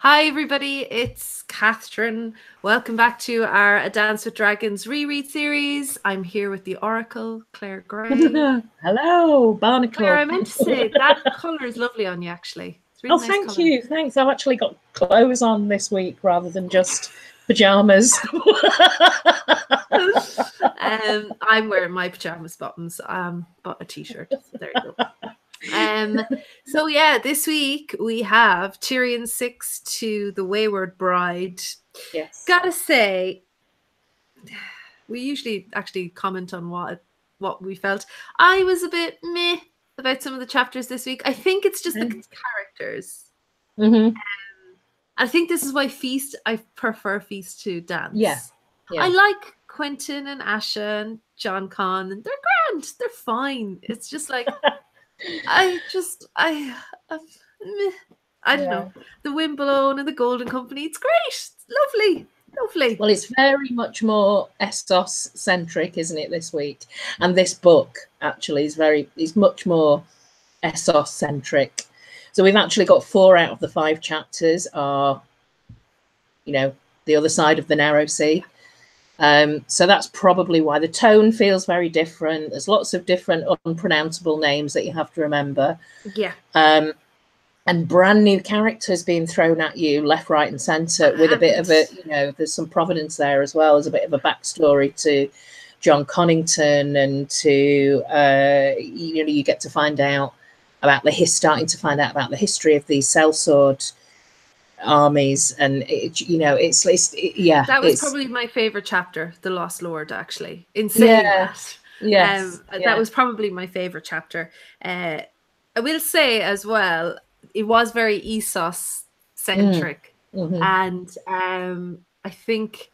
Hi everybody, it's Catherine. Welcome back to our A Dance with Dragons reread series. I'm here with the Oracle, Clare Gray. Hello, Barnacle. Clare, I meant to say that colour is lovely on you actually. It's really nice thank colour. you. Thanks. I've actually got clothes on this week rather than just pajamas. I'm wearing my pajamas bottoms, but a t-shirt. So there you go. So yeah, this week we have Tyrion 6 to the Wayward Bride. Yes. Gotta say, we usually actually comment on what we felt. I was a bit meh about some of the chapters this week. I think it's just the characters. I think this is why I prefer Feast to Dance. Yeah. I like Quentin and Asha and John Con, and they're grand. They're fine. It's just like I don't know. The Wimbledon and the Golden Company. It's great. It's lovely. Lovely. Well, it's very much more Essos centric, isn't it, this week? And this book actually is much more Essos centric. So we've actually got 4 out of the 5 chapters are, the other side of the narrow sea. So that's probably why the tone feels very different. There's lots of different unpronounceable names that you have to remember. Yeah. And brand new characters being thrown at you left, right, and centre with a bit of a, there's some provenance there as well as a bit of a backstory to John Connington, and to you get to find out about starting to find out about the history of these sellsword armies, and that was probably my favorite chapter, the Lost Lord, actually. In saying that was probably my favorite chapter. I will say as well, it was very Essos centric, and I think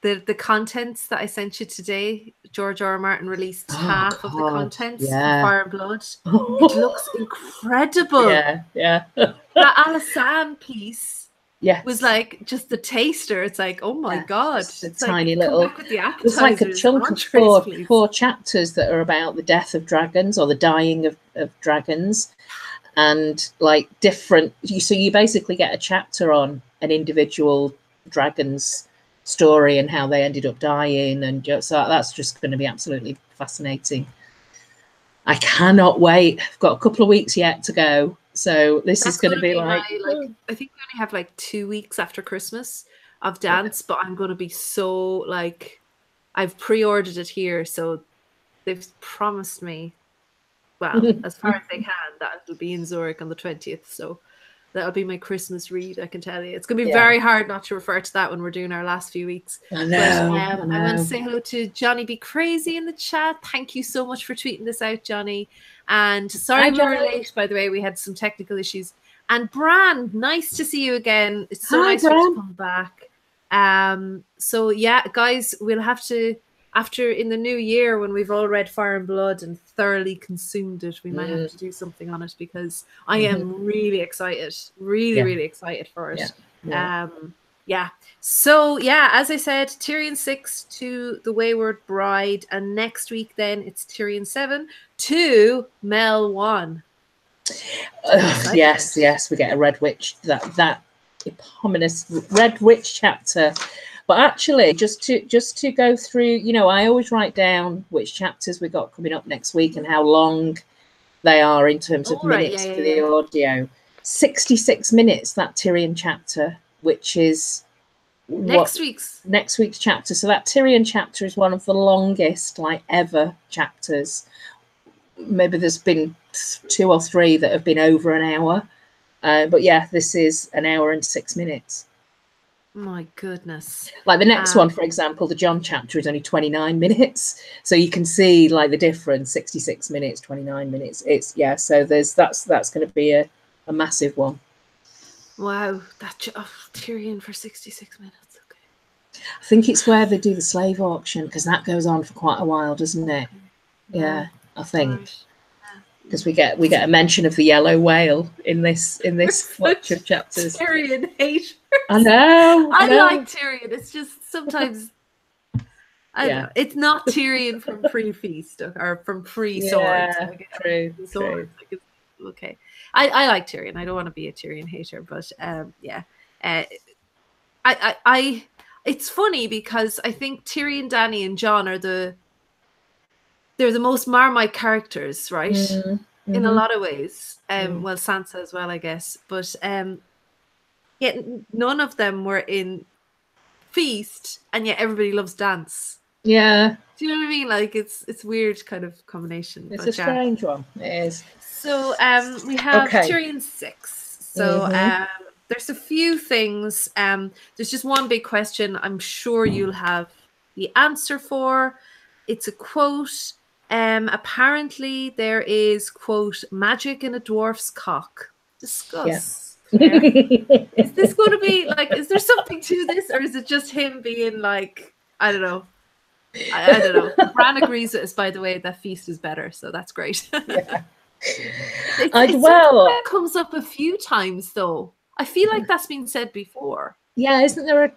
the contents that I sent you today, George R. R. Martin released half of the contents of Fire and Blood. It looks incredible. Yeah. That Alisane piece was like just the taster. It's like, oh my god, it's tiny little. It's like a chunk of four chapters that are about the death of dragons or the dying of dragons, and like different. So you basically get a chapter on an individual dragon's story and how they ended up dying, and so that's just going to be absolutely fascinating. I cannot wait. I've got a couple of weeks yet to go, so this is going to be like I think we only have like 2 weeks after Christmas of Dance, but I'm going to be so like, I've pre-ordered it here, so they've promised me, well, as far as they can, that it'll be in Zurich on the 20th, so that'll be my Christmas read, I can tell you. It's going to be very hard not to refer to that when we're doing our last few weeks. I know. I want to say hello to Johnny Be Crazy in the chat. Thank you so much for tweeting this out, Johnny. And sorry we were late, by the way. We had some technical issues. And Bran, nice to see you again. It's so nice to come back. So yeah, guys, we'll have to, after in the new year, when we've all read Fire and Blood and thoroughly consumed it, we might have to do something on it, because I am really excited, really excited for it. So yeah, as I said, Tyrion 6 to the Wayward Bride, and next week then it's Tyrion 7 to Mel 1. Yes, we get a Red Witch, that eponymous Red Witch chapter. But actually, just to go through, I always write down which chapters we got coming up next week and how long they are in terms of minutes for the audio. 66 minutes, that Tyrion chapter, which is next week's chapter. So that Tyrion chapter is one of the longest ever chapters. Maybe there's been 2 or 3 that have been over an hour. But yeah, this is an hour and 6 minutes. My goodness. Like the next one, for example, the John chapter is only 29 minutes. So you can see the difference, 66 minutes, 29 minutes. It's so that's going to be a massive one. Wow. Tyrion for 66 minutes. Okay. I think it's where they do the slave auction, because that goes on for quite a while, doesn't it? Yeah, I think. Because we get a mention of the yellow whale in this batch of chapters. Tyrion hater. I know. I like Tyrion. It's just sometimes I don't know. It's not Tyrion from pre-feast or from pre-sword. True. Okay. I like Tyrion. I don't want to be a Tyrion hater, but yeah. It's funny because I think Tyrion, Dany, and Jon are they're the most Marmite characters, right? Mm-hmm. In a lot of ways. Well, Sansa as well, I guess. But yet none of them were in Feast, and yet everybody loves Dance. Yeah. Do you know what I mean? Like it's weird kind of combination. It's a strange one. It is. So we have Tyrion 6. So there's a few things. There's just one big question I'm sure you'll have the answer for. It's a quote. Apparently there is, quote, magic in a dwarf's cock. Discuss. Yeah. Is this going to be like, is there something to this, or is it just him being like, I don't know. I don't know. Bran agrees with us, by the way, that Feast is better, so that's great. Yeah. It's that comes up a few times, though. I feel like that's been said before. Yeah, isn't there a?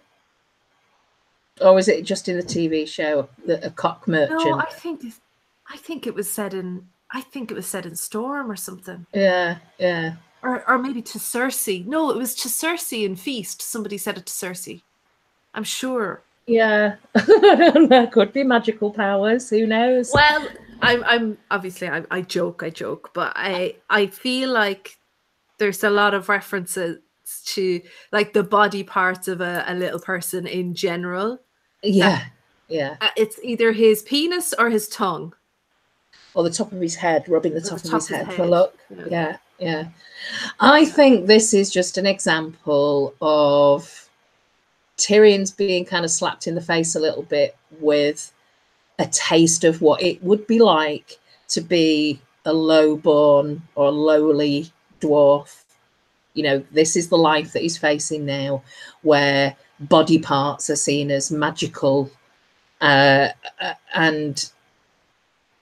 Or is it just in the TV show, a cock merchant? No, I think it was said in. I think it was said in Storm or something. Yeah, yeah. Or maybe to Cersei. No, it was to Cersei in Feast. Somebody said it to Cersei. I'm sure. Yeah, there could be magical powers. Who knows? Well, I'm obviously I joke, but I feel like there's a lot of references to like the body parts of a little person in general. Yeah, yeah. It's either his penis or his tongue, or the top of his head, rubbing the top of his head for luck. Yeah, yeah. I think this is just an example of Tyrion's being kind of slapped in the face a little bit with a taste of what it would be like to be a low-born or lowly dwarf. You know, this is the life that he's facing now, where body parts are seen as magical, and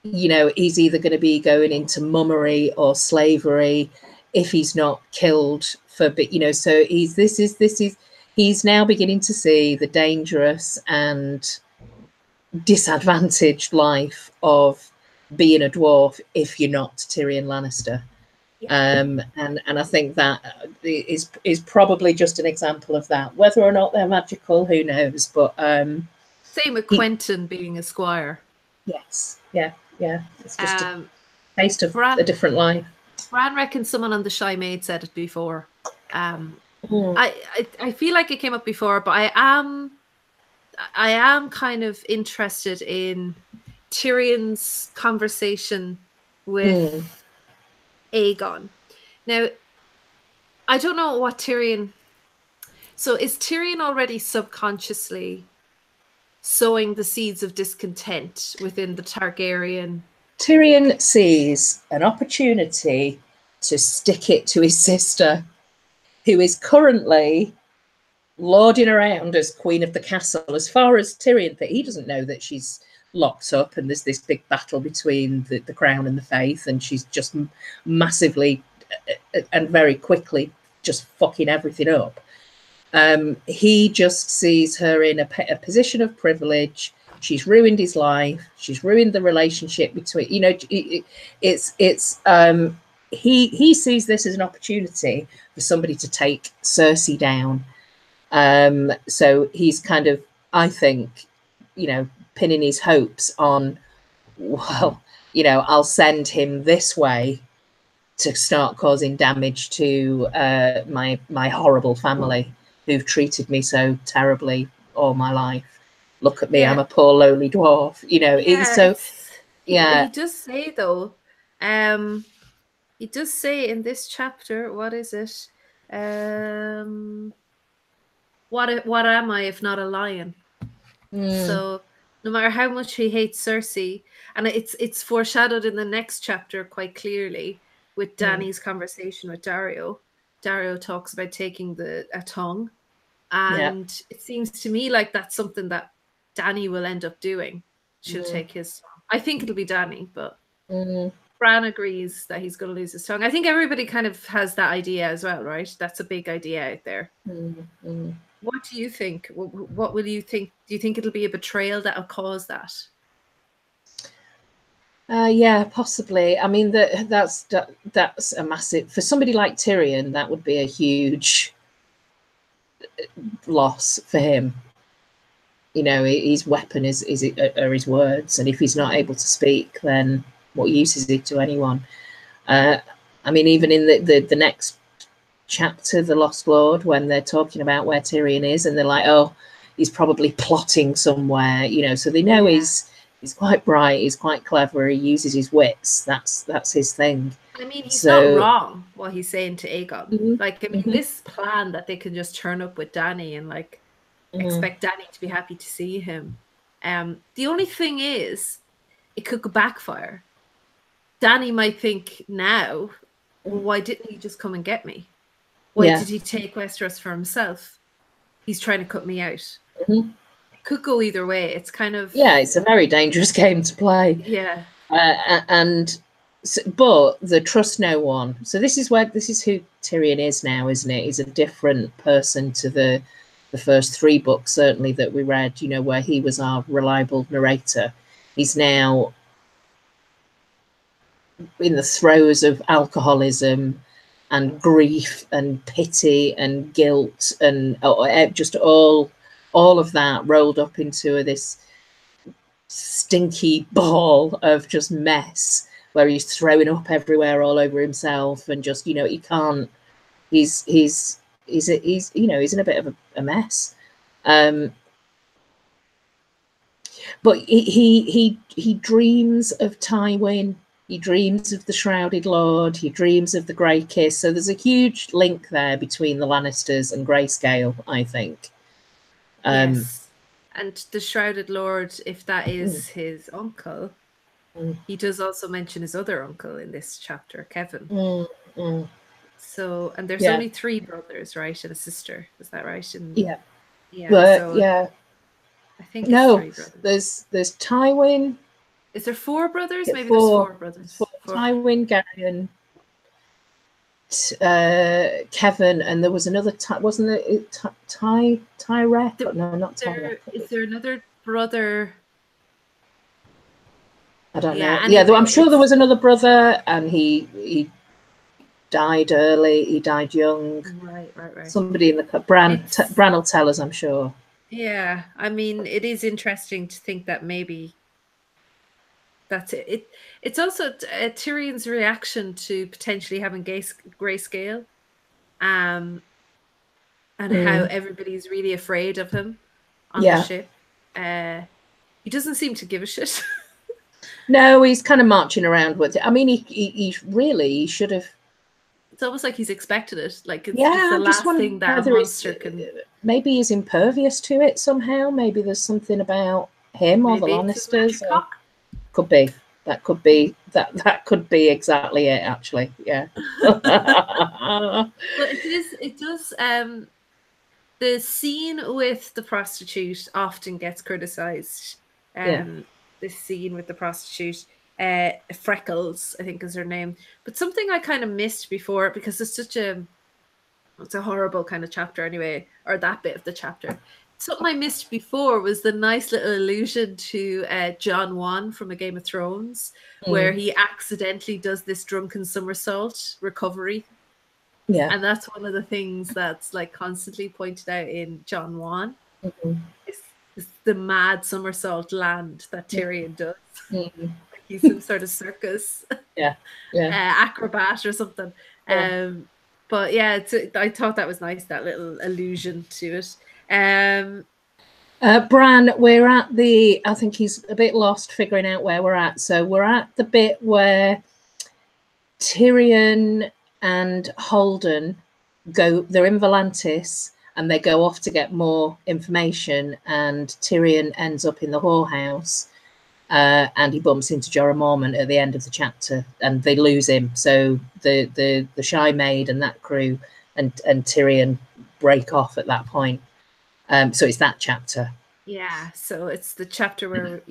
you know, he's either going to be going into mummery or slavery if he's not killed for, you know, so he's now beginning to see the dangerous and disadvantaged life of being a dwarf if you're not Tyrion Lannister. Yeah. And I think that is probably just an example of that. Whether or not they're magical, who knows? But same with Quentyn being a squire. Yes, yeah. It's just a taste of a different life. Bran reckons someone on the Shy Maid said it before. I feel like it came up before, but I am kind of interested in Tyrion's conversation with Aegon. Now, I don't know what Tyrion. So is Tyrion already subconsciously sowing the seeds of discontent within the Targaryen? Tyrion sees an opportunity to stick it to his sister, who is currently lording around as queen of the castle. As far as Tyrion, that he doesn't know that she's locked up and there's this big battle between the crown and the faith, and she's just massively and very quickly just fucking everything up. He just sees her in a position of privilege. She's ruined his life. She's ruined the relationship between, you know, he sees this as an opportunity for somebody to take Cersei down. So he's kind of, I think, you know, pinning his hopes on, well, you know, I'll send him this way to start causing damage to my horrible family who've treated me so terribly all my life. Look at me, I'm a poor lowly dwarf. You know, it's so, yeah. He does say though, he does say in this chapter, what is it? What am I if not a lion? So no matter how much he hates Cersei, and it's foreshadowed in the next chapter quite clearly with Dany's conversation with Daario. Daario talks about taking a tongue, and it seems to me like that's something that Dany will end up doing. She'll take his tongue. I think it'll be Dany, but Bran agrees that he's going to lose his tongue. I think everybody kind of has that idea as well, right? That's a big idea out there. What do you think? What will you think? Do you think it'll be a betrayal that'll cause that? Yeah, possibly. I mean, that's a massive, for somebody like Tyrion, that would be a huge loss for him. You know, his weapon are his words, and if he's not able to speak, then what use is it to anyone? I mean, even in the next chapter, The Lost Lord, when they're talking about where Tyrion is, and they're like, oh, he's probably plotting somewhere, you know, so they know he's quite bright, he's quite clever, he uses his wits. That's his thing. I mean, he's not wrong what he's saying to Aegon. Like, I mean, this plan that they can just turn up with Dany and like expect Dany to be happy to see him. The only thing is, it could go backfire. Dany might think now, well, why didn't he just come and get me? Why did he take Westeros for himself? He's trying to cut me out. It could go either way. It's kind of... Yeah, it's a very dangerous game to play. Yeah. But the trust no one. So this is who Tyrion is now, isn't it? He's a different person to the first 3 books, certainly, that we read, you know, where he was our reliable narrator. He's now in the throes of alcoholism and grief and pity and guilt and just all of that rolled up into this stinky ball of just mess, where he's throwing up everywhere all over himself, and just, you know, he can't, he's you know, he's in a bit of a mess. But he dreams of Tywin. He dreams of the Shrouded Lord. He dreams of the Grey Kiss. So there's a huge link there between the Lannisters and Grayscale, I think. Yes. And the Shrouded Lord, if that is his uncle, he does also mention his other uncle in this chapter, Kevin. So, and there's only 3 brothers, right, and a sister. Is that right? And yeah. I think it's 3 brothers. There's Tywin. Is there 4 brothers? Maybe there's 4 brothers. 4. Tywin, Garyon, Kevin, and there was another. Wasn't there? Tyrek? No, not Tyrek. Is there another brother? I don't know. Anyway, I'm sure there was another brother, and he died early. He died young. Right. Somebody in the Bran will tell us, I'm sure. Yeah, I mean, it is interesting to think that maybe that's it. It's also Tyrion's reaction to potentially having grayscale, and how everybody's really afraid of him on the ship. He doesn't seem to give a shit. No, he's kind of marching around with it. I mean, he should have. It's almost like he's expected it. Like it's the last thing that a monster can. Maybe he's impervious to it somehow. Maybe there's something about him or the Lannisters. Could be. That could be exactly it. Actually, yeah. But it does. The scene with the prostitute often gets criticized. This scene with the prostitute, Freckles, I think is her name. But something I kind of missed before, because it's a horrible kind of chapter anyway, or that bit of the chapter. Something I missed before was the nice little allusion to Jon 1 from A Game of Thrones, where he accidentally does this drunken somersault recovery. Yeah. And that's one of the things that's like constantly pointed out in Jon 1. Is the mad somersault land that Tyrion does. Like he's some sort of circus acrobat or something. But yeah, I thought that was nice, that little allusion to it. Bran, we're at I think he's a bit lost figuring out where we're at. So we're at the bit where Tyrion and Holden they're in Volantis, and they go off to get more information, and Tyrion ends up in the whorehouse, and he bumps into Jorah Mormont at the end of the chapter, and they lose him. So the Shy Maid and that crew and Tyrion break off at that point. So it's that chapter. Yeah, so it's the chapter where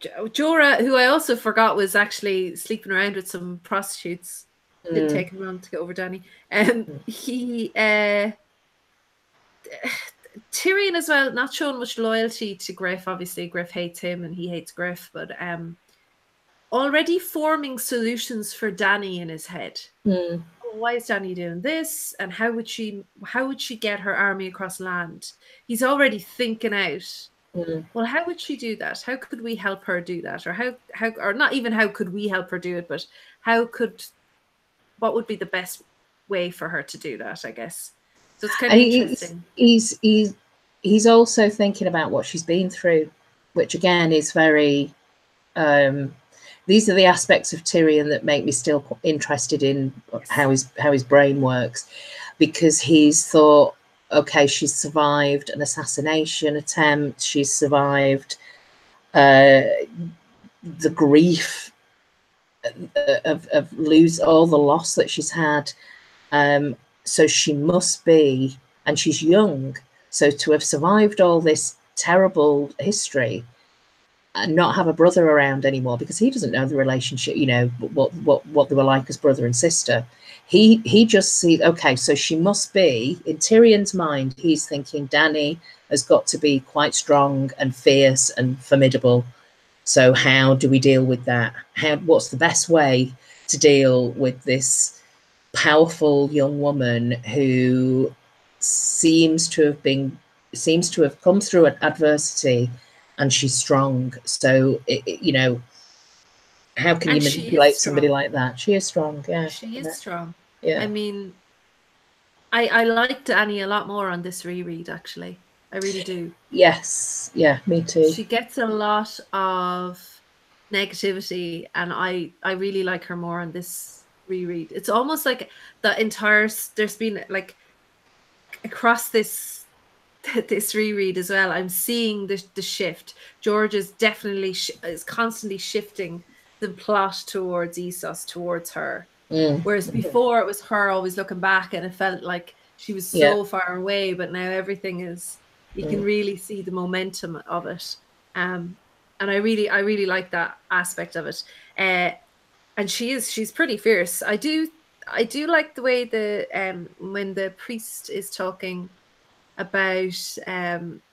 Jorah, who I also forgot was actually sleeping around with some prostitutes. Didn't take him long to get over Dany. Tyrion as well, not showing much loyalty to Griff. Obviously, Griff hates him and he hates Griff, but already forming solutions for Dany in his head. Why is Dany doing this? And how would she get her army across land? He's already thinking out. Well, how would she do that? How could we help her do that? Or or not even how could we help her do it, but what would be the best way for her to do that, I guess. So it's kind of interesting. He's also thinking about what she's been through, which again is very these are the aspects of Tyrion that make me still interested in how his brain works, because he's thought, okay, she's survived an assassination attempt, she's survived the grief of lose all the loss that she's had, so she must be, and she's young, so to have survived all this terrible history and not have a brother around anymore, because he doesn't know the relationship, you know, what they were like as brother and sister. He just sees, okay, so she must be, in Tyrion's mind, he's thinking Dany has got to be quite strong and fierce and formidable. So how do we deal with that? What's the best way to deal with this powerful young woman who seems to have come through an adversity, and she's strong? So you know, how can you manipulate somebody like that? She is strong. Yeah, she is strong. Yeah, I mean, I like Dany a lot more on this reread, actually. I really do. Yes, yeah, me too. She gets a lot of negativity, and I really like her more on this reread. It's almost like the entire, there's been like across this reread as well, I'm seeing the shift. George is definitely is constantly shifting the plot towards Essos, towards her. Whereas before it was her always looking back, and it felt like she was so far away, but now everything is, you can really see the momentum of it. And I really like that aspect of it. And she's pretty fierce. I do like the way when the priest is talking about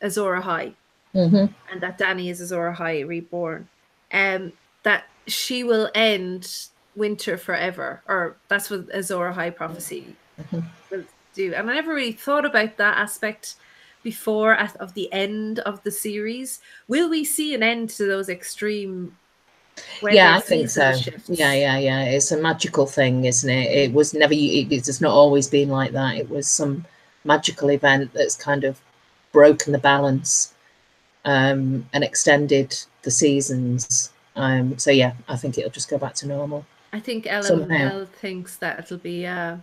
Azor Ahai, and that Dany is Azor Ahai reborn, that she will end winter forever, or that's what Azor Ahai prophecy will do. And I never really thought about that aspect before of the end of the series. Will we see an end to those extreme weather? Yeah, I think so. Shifts? Yeah. It's a magical thing, isn't it? It was never. It's not always been like that. It was some magical event that's kind of broken the balance and extended the seasons. So yeah, I think it'll just go back to normal. I think LML thinks that it'll be a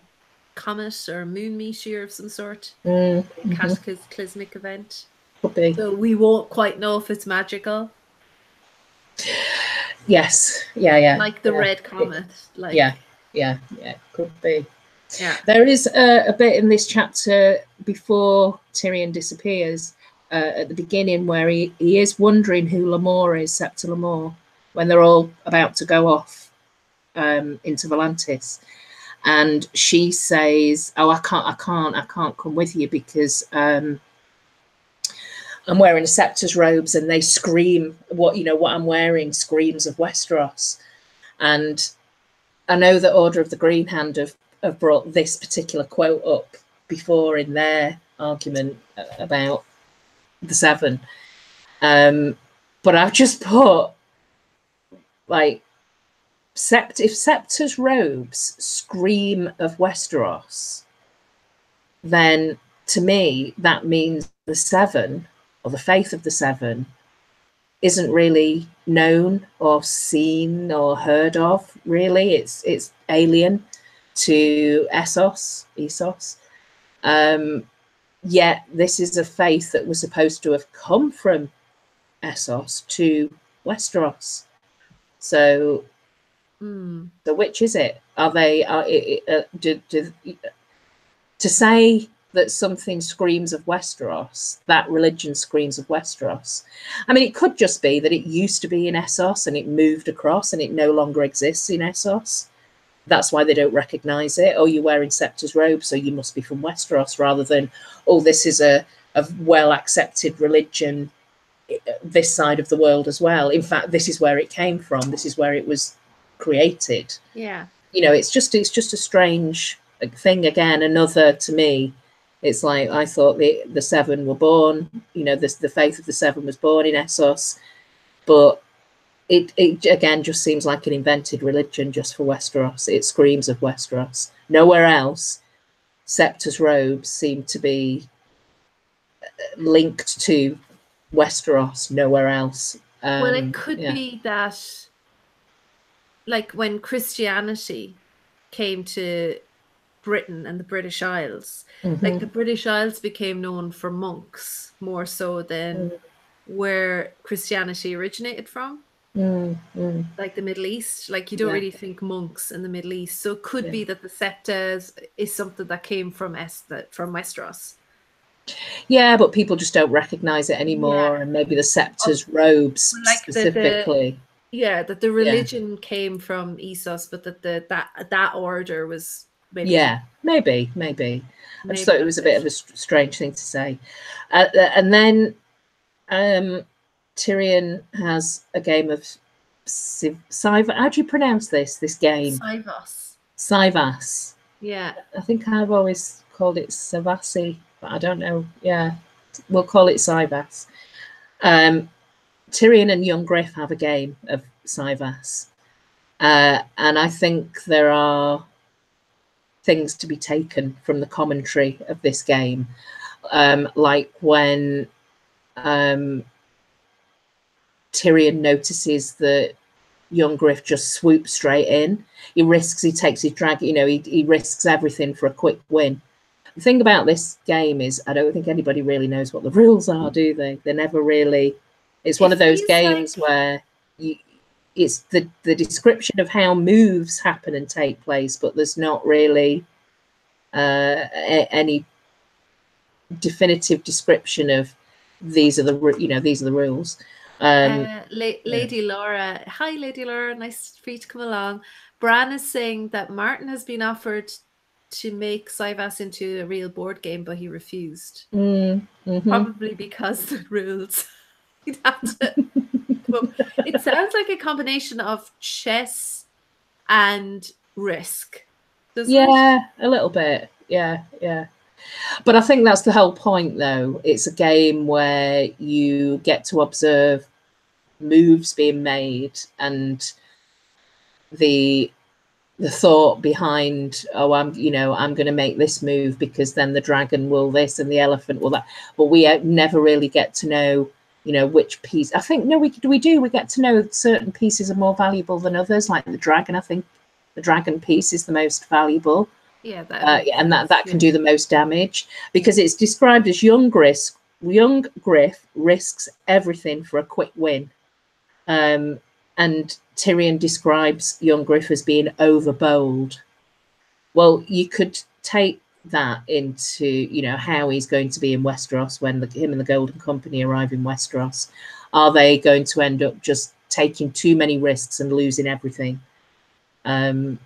comet or moon meteor of some sort, cataclysmic event. Could be. So we won't quite know if it's magical. Yes. Yeah. Like the red comet. Like Yeah. Could be. Yeah. There is a bit in this chapter before Tyrion disappears at the beginning where he is wondering who Lamore is, Sept Lamore, when they're all about to go off into Volantis, and she says, "Oh, I can't come with you because I'm wearing a Septa's robes," and they scream, what I'm wearing screams of Westeros. And I know that Order of the Green Hand have brought this particular quote up before in their argument about the Seven, but I've just put, like, if Septa's robes scream of Westeros, then to me that means the Seven, or the faith of the Seven, isn't really known or seen or heard of. Really, it's alien to Essos. Yet this is a faith that was supposed to have come from Essos to Westeros. So which is it? Are they? To say that something screams of Westeros, that religion screams of Westeros. I mean, it could just be that it used to be in Essos and it moved across and it no longer exists in Essos. That's why they don't recognise it. Oh, you're wearing Septa's robe, so you must be from Westeros, rather than, oh, this is a well-accepted religion this side of the world as well. In fact, this is where it came from. This is where it was created. Yeah. You know, it's just a strange thing. Again, another, to me, it's like, I thought the Seven were born, you know, the faith of the Seven was born in Essos, but it again just seems like an invented religion just for Westeros. It screams of Westeros. Nowhere else Sept's robes seem to be linked to Westeros. Nowhere else. Well, it could be that, like, when Christianity came to Britain and the British Isles, like, the British Isles became known for monks more so than where Christianity originated from. Like the Middle East, like, you don't really think monks in the Middle East, so it could be that the Sept is something that came from Westeros. Yeah, but people just don't recognize it anymore, and maybe the Sept's robes, like, specifically. That the religion came from Essos, but that that order was maybe. Maybe. I just thought it was a bit of a strange thing to say. And then Tyrion has a game of how do you pronounce this game? Sivas. Yeah. I think I've always called it Savassi, but I don't know. Yeah, we'll call it Sivas. Tyrion and young Griff have a game of Sivas. And I think there are things to be taken from the commentary of this game. Like when Tyrion notices that young Griff just swoops straight in. He takes his drag, you know, he risks everything for a quick win. The thing about this game is I don't think anybody really knows what the rules are, do they? They're never really. It's one of those games where it's the description of how moves happen and take place, but there's not really any definitive description of these are the rules. Lady Laura, hi Lady Laura, nice for you to come along. Bran is saying that Martin has been offered to make Sivas into a real board game, but he refused. Probably because the rules. He'd have to. It sounds like a combination of chess and Risk. A little bit. Yeah. But I think that's the whole point, though. It's a game where you get to observe moves being made and the thought behind, I'm going to make this move because then the dragon will this and the elephant will that. But we never really get to know, which piece. I think we do. We get to know certain pieces are more valuable than others. Like the dragon, I think the dragon piece is the most valuable. And that can do the most damage because it's described as young Griff risks everything for a quick win. And Tyrion describes young Griff as being overbold. Well, you could take that into, how he's going to be in Westeros when him and the Golden Company arrive in Westeros. Are they going to end up just taking too many risks and losing everything? I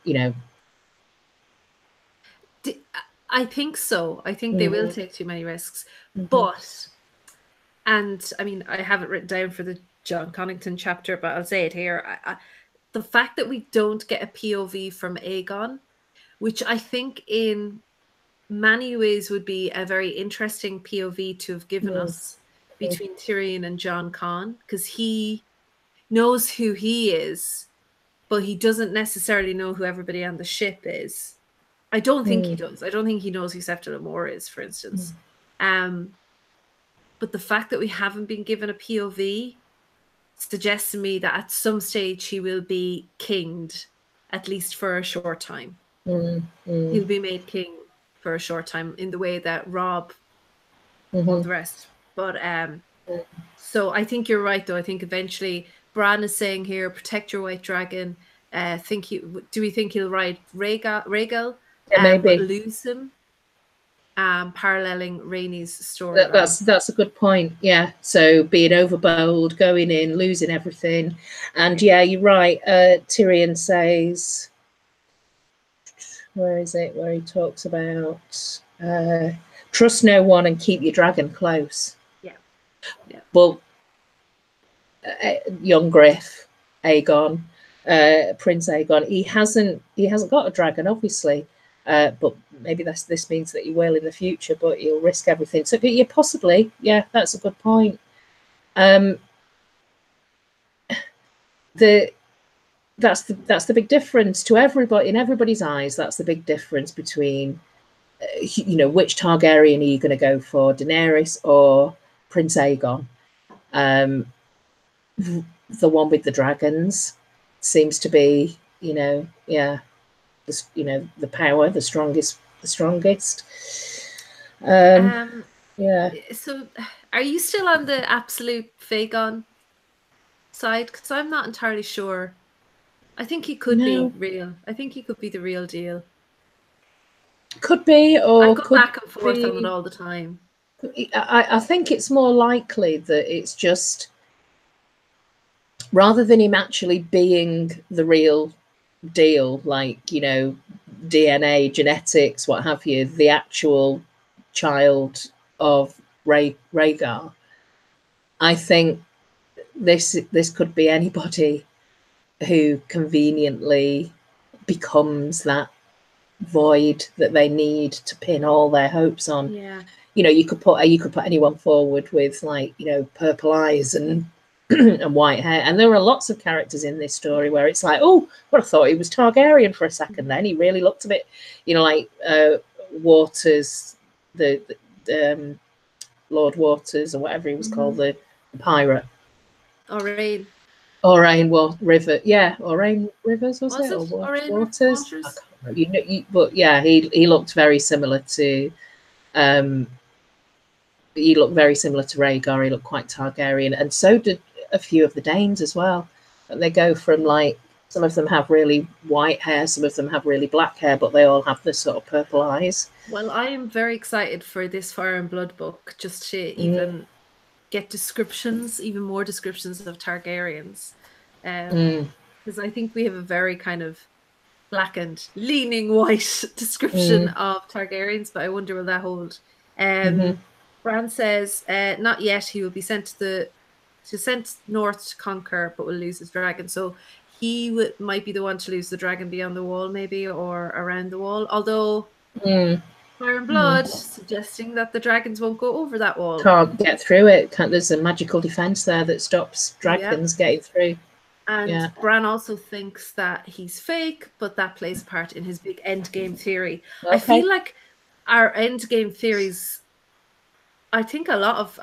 think so. I think they will take too many risks. But, and I mean, I have it written down for the John Connington chapter, but I'll say it here. The fact that we don't get a POV from Aegon, which I think in many ways would be a very interesting POV to have given us between Tyrion and Jon Con, because he knows who he is, but he doesn't necessarily know who everybody on the ship is. I don't think he does. I don't think he knows who Sept is, for instance. But the fact that we haven't been given a POV suggests to me that at some stage he will be kinged, at least for a short time. He'll be made king for a short time in the way that Robb won the rest. But so I think you're right, though. I think eventually Bran is saying here, protect your white dragon. Do we think he'll ride Rhaegal? Maybe lose him, paralleling Rhaenys story. That's a good point. Yeah, so being overbold, going in, losing everything, and you're right. Tyrion says, where is it? Where he talks about trust no one and keep your dragon close. Yeah. Well, young Griff, Aegon, Prince Aegon. He hasn't got a dragon, obviously, but maybe this means that he will in the future. But he'll risk everything. So yeah, possibly, yeah, that's a good point. That's the big difference to everybody, in everybody's eyes. That's the big difference between which Targaryen are you going to go for, Daenerys or Prince Aegon? The one with the dragons seems to be, the power, the strongest. Yeah. So, are you still on the absolute Vagon side? Because I'm not entirely sure. I think he could be real. I think he could be the real deal. Could be, or I go back and forth on it all the time. I think it's more likely that it's just, rather than him actually being the real deal, like, DNA, genetics, what have you, the actual child of Rhaegar, I think this could be anybody who conveniently becomes that void that they need to pin all their hopes on. Yeah. You could put anyone forward with, like, purple eyes and and white hair, and there are lots of characters in this story where it's like, oh, well, I thought he was Targaryen for a second. Then he really looked a bit, like Waters, the Lord Waters, or whatever he was called, the pirate. Orain River, yeah, Orain Rivers, was it? Or Waters? I can't remember. But yeah, he looked very similar to. He looked very similar to Rhaegar. He looked quite Targaryen, and so did a few of the Danes as well. And they go from, like, some of them have really white hair, some of them have really black hair, but they all have this sort of purple eyes. Well, I am very excited for this Fire and Blood book, just to even get descriptions, even more descriptions of Targaryens. Because I think we have a very kind of blackened, leaning white description of Targaryens, but I wonder will that hold. Bran says, not yet. He will be sent sent north to conquer, but will lose his dragon. So he might be the one to lose the dragon beyond the wall, maybe, or around the wall. Although Fire and Blood suggesting that the dragons won't go over that wall. Can't get through it. There's a magical defense there that stops dragons getting through. And Bran also thinks that he's fake, but that plays a part in his big endgame theory. Okay. I feel like our endgame theories, I think a lot of,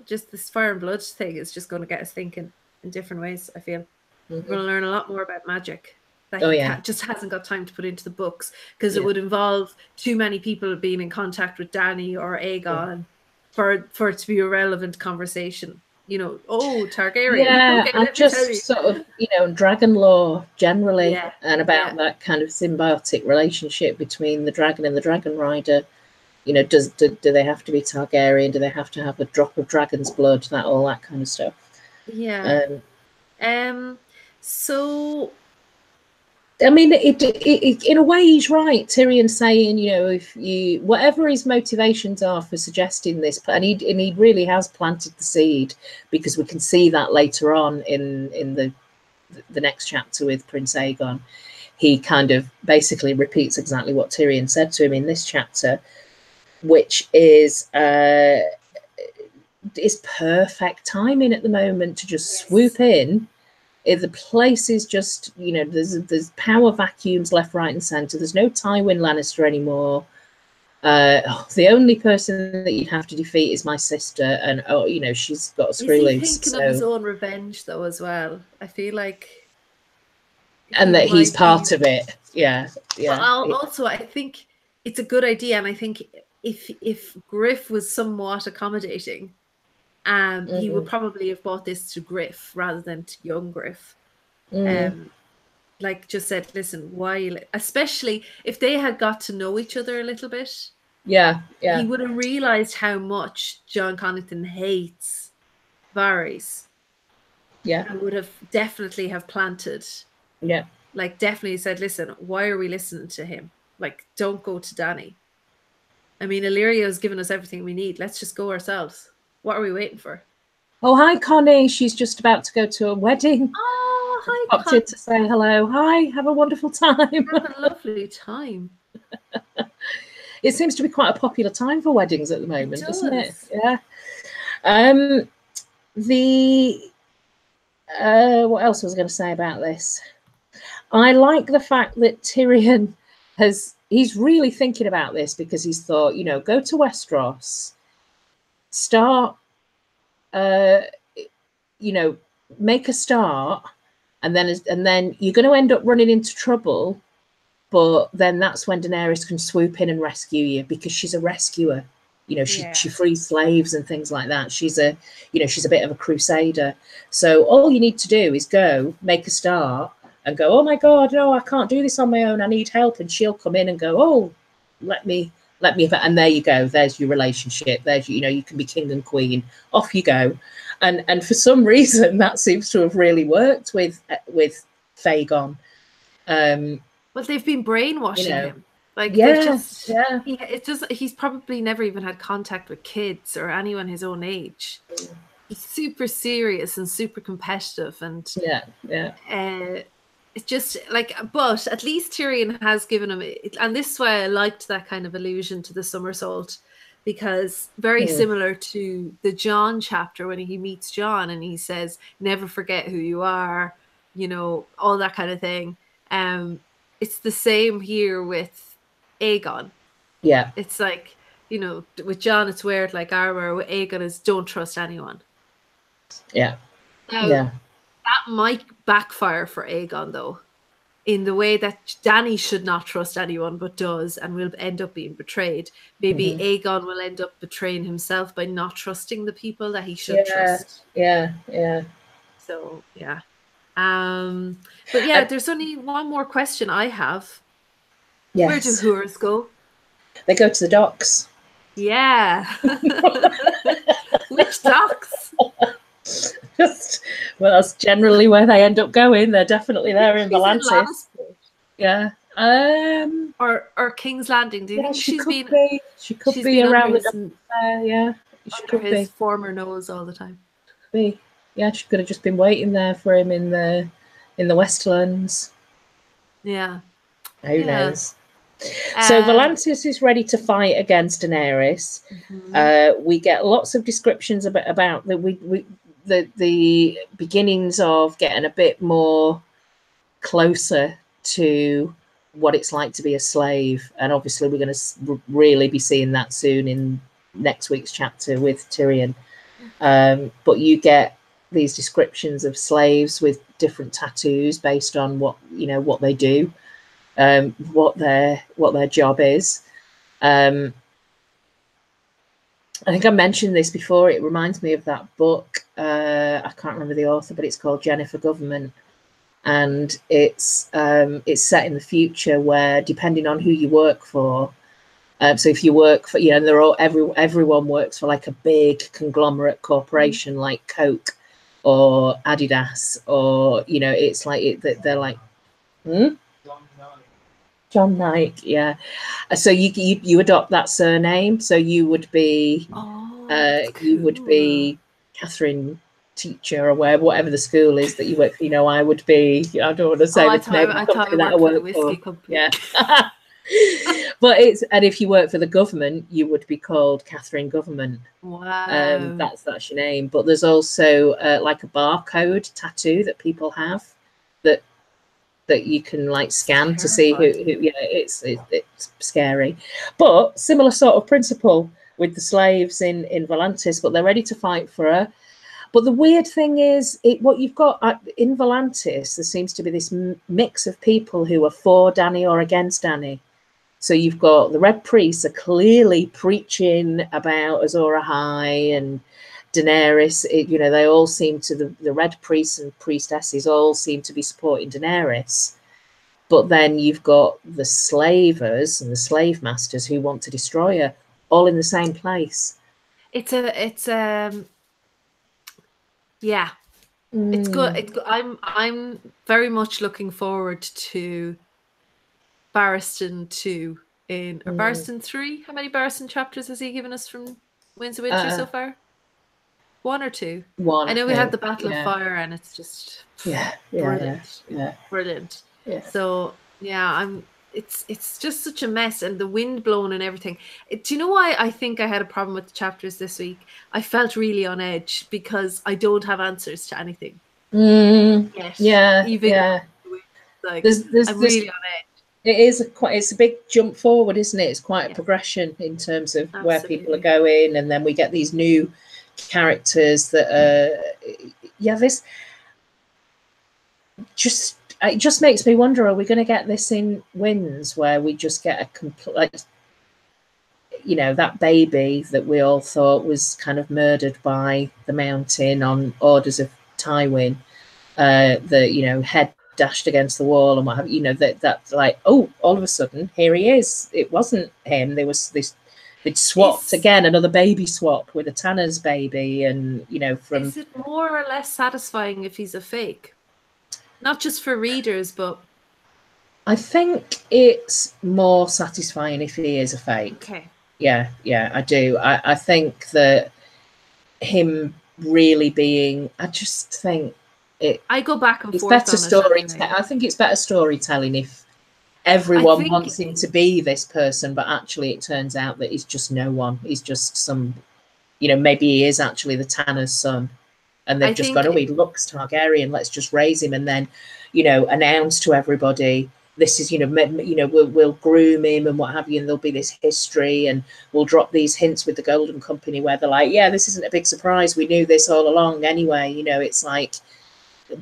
just this Fire and Blood thing is just going to get us thinking in different ways, I feel. We're going to learn a lot more about magic that he just hasn't got time to put into the books, because it would involve too many people being in contact with Dany or Aegon for it to be a relevant conversation. Targaryen. Yeah, and just sort of, dragon lore generally, and about that kind of symbiotic relationship between the dragon and the dragon rider. Do they have to be Targaryen? Do they have to have a drop of dragon's blood? All that kind of stuff. Yeah. So, I mean, it in a way he's right. Tyrion's saying, if you, whatever his motivations are for suggesting this, and he really has planted the seed, because we can see that later on in the next chapter with Prince Aegon. He kind of basically repeats exactly what Tyrion said to him in this chapter, which is perfect timing at the moment to just swoop in. The place is just, there's power vacuums left, right, and centre. There's no Tywin Lannister anymore. The only person that you'd have to defeat is my sister, and she's got a screw loose. Is he thinking of his own revenge though as well? I feel like, and that he's part of it. Yeah. But also, I think it's a good idea, and I think if Griff was somewhat accommodating, he would probably have bought this to Griff rather than to young Griff. Like, just said, listen, why? Especially if they had got to know each other a little bit. Yeah. He would have realized how much John Connington hates Varys. Yeah. And would have definitely have planted. Yeah. Like, definitely said, listen, why are we listening to him? Like, don't go to Dany. I mean, Illyrio's given us everything we need. Let's just go ourselves. What are we waiting for? Oh, hi, Connie. She's just about to go to a wedding. Oh, hi, popped in to say hello. Hi, have a wonderful time. Have a lovely time. It seems to be quite a popular time for weddings at the moment, doesn't it? Yeah. What else was I going to say about this? I like the fact that Tyrion he's really thinking about this, because he's thought, you know, go to Westeros, start, you know, make a start, and then you're going to end up running into trouble. But then that's when Daenerys can swoop in and rescue you, because she's a rescuer. You know, she frees slaves and things like that. She's a bit of a crusader. So all you need to do is go, make a start, and go, oh my God, no, I can't do this on my own. I need help. And she'll come in and go, oh, let me, and there you go. There's your relationship. There's, you know, you can be king and queen. Off you go. And for some reason, that seems to have really worked with Fagon. Well, they've been brainwashing him. Like, he's probably never even had contact with kids or anyone his own age. He's super serious and super competitive, and it's just like, but at least Tyrion has given him, and this is why I liked that kind of allusion to the somersault, because very similar to the Jon chapter when he meets Jon and he says, never forget who you are, you know, all that kind of thing. It's the same here with Aegon. Yeah. It's like, you know, with Jon, it's weird like armor. With Aegon, is don't trust anyone. Yeah. Now, that might backfire for Aegon, though, in the way that Dany should not trust anyone but does, and will end up being betrayed. Maybe Aegon will end up betraying himself by not trusting the people that he should trust. Yeah. So, yeah. But yeah, there's only one more question I have. Yes. Where do Whores go? They go to the docks. Yeah. Which docks? Well, that's generally where they end up going. They're definitely there in Volantis. Yeah. Or King's Landing. Do you think she could be around the docks there, yeah. She could be his former nose all the time. Yeah, she could have just been waiting there for him in the Westlands. Yeah. Who knows? So Volantis is ready to fight against Daenerys. We get lots of descriptions about the beginnings of getting a bit more closer to what it's like to be a slave, and obviously we're going to really be seeing that soon in next week's chapter with Tyrion. But you get these descriptions of slaves with different tattoos based on what they do, what their job is. I think I mentioned this before. It reminds me of that book. I can't remember the author, but it's called Jennifer Government, and it's set in the future where, depending on who you work for, so if you work for, they're all everyone works for like a big conglomerate corporation like Coke or Adidas, or it's like they're like John Knight, yeah. So you adopt that surname. So you would be Catherine Teacher, or whatever the school is that you work for. I would be. I don't want to say the name of the company that I work for. Yeah. But and if you work for the government, you would be called Catherine Government. Wow. That's your name. But there's also like a barcode tattoo that people have that you can like scan to see who it's scary. But similar sort of principle with the slaves in Volantis, but they're ready to fight for her. But the weird thing is, what you've got in Volantis, there seems to be this mix of people who are for Dany or against Dany. So you've got the Red Priests are clearly preaching about Azor Ahai and Daenerys. They all seem to, the Red Priests and Priestesses all seem to be supporting Daenerys. But then you've got the slavers and the slave masters who want to destroy her, all in the same place. It's good. I'm very much looking forward to Barristan 2 or Barristan 3. How many Barristan chapters has he given us from Winds of Winter so far? 1 or 2? One. I know we had the Battle of Fire, and it's just brilliant. Brilliant. Yeah. So it's just such a mess, and the wind blowing and everything. Do you know why I think I had a problem with the chapters this week? I felt really on edge because I don't have answers to anything. Like I'm really on edge. It's a big jump forward, isn't it? It's quite a progression in terms of where people are going, and then we get these new characters that this it just makes me wonder, are we going to get this in Winds where we just get a complete, that baby that we all thought was kind of murdered by the Mountain on orders of Tywin, head dashed against the wall and what have you, that's like, oh, all of a sudden here he is. It wasn't him. There was this, they'd swapped again, another baby swap with a Tanner's baby, and is it more or less satisfying if he's a fake? Not just for readers, but I think it's more satisfying if he is a fake. Okay. Yeah, I do. I think that him really being, I just think I go back and forth. Better storytelling. I think it's better storytelling if everyone wants him to be this person, but actually it turns out that he's just no one. He's just some, maybe he is actually the Tanner's son, and they've just gone, oh, he looks Targaryen, let's just raise him, and then, announce to everybody, this is, we'll groom him and what have you, and there'll be this history, and we'll drop these hints with the Golden Company where they're like, yeah, this isn't a big surprise, we knew this all along anyway. It's like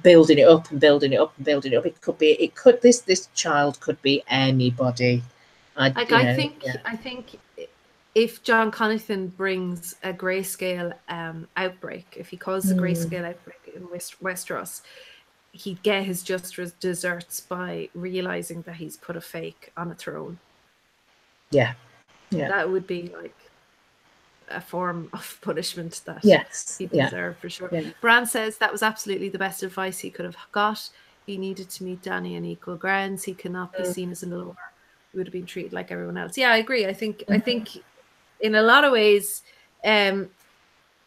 building it up and building it up and building it up. This child could be anybody. I think if John Connington brings a grayscale outbreak, if he causes a grayscale outbreak in Westeros, he'd get his just desserts by realizing that he's put a fake on a throne. Yeah. That would be like a form of punishment that he deserved for sure. Bran says that was absolutely the best advice he could have got. He needed to meet Dany on equal grounds. He cannot be seen as a lower. He would have been treated like everyone else. Yeah, I agree. I think in a lot of ways, I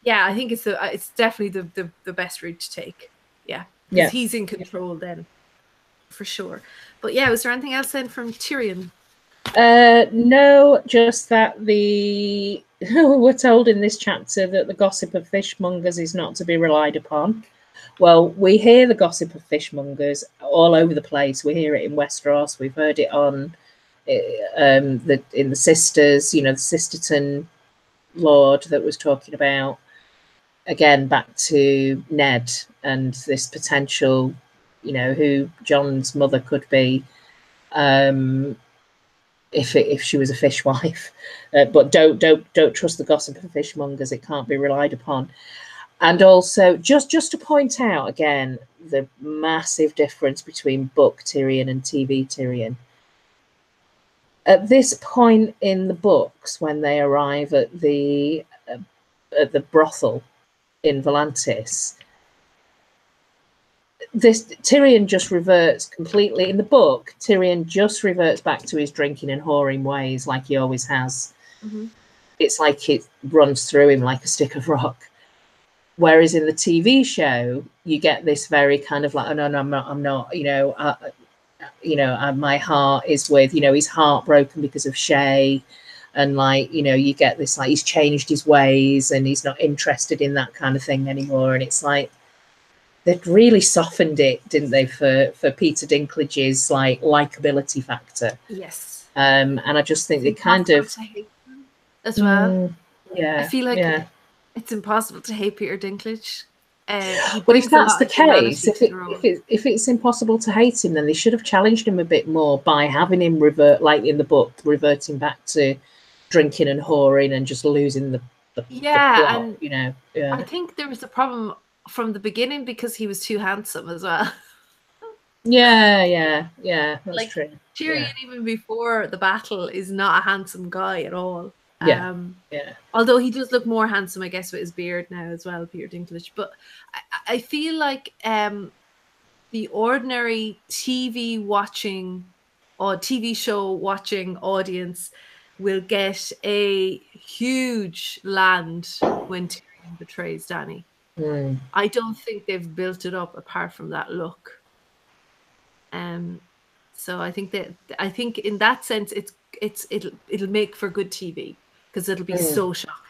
think it's definitely the best route to take. Yeah. Because he's in control then, for sure. But was there anything else then from Tyrion? No, just that we're told in this chapter that the gossip of fishmongers is not to be relied upon. Well, we hear the gossip of fishmongers all over the place. We hear it in Westeros. We've heard it on in the Sisters, the Sisterton Lord that was talking about, again, back to Ned and this potential, who Jon's mother could be, if she was a fishwife. But don't trust the gossip of fishmongers. It can't be relied upon. And also, just to point out again the massive difference between book Tyrion and TV Tyrion. At this point in the books, when they arrive at the brothel in Volantis, this Tyrion just reverts completely. In the book, Tyrion just reverts back to his drinking and whoring ways, like he always has. It's like it runs through him like a stick of rock. Whereas in the TV show, you get this very kind of like, oh no, I'm not. My heart is with, he's heartbroken because of Shay, and like, you get this like he's changed his ways and he's not interested in that kind of thing anymore. And it's like they'd really softened it, didn't they, for Peter Dinklage's like likability factor. Yes. And I just think they kind of as well. I feel like it's impossible to hate Peter Dinklage. But if that's the case, if it's impossible to hate him, then they should have challenged him a bit more by having him revert, like in the book, reverting back to drinking and whoring and just losing the plot, I think there was a problem from the beginning because he was too handsome as well. That's like, true. Tyrion, even before the battle, is not a handsome guy at all. Yeah. Although he does look more handsome, I guess, with his beard now as well, Peter Dinklage. But I feel like the ordinary TV watching or TV show watching audience will get a huge land when Tyrion betrays Dany. I don't think they've built it up apart from that look. So I think in that sense it'll make for good TV because it'll be so shocking.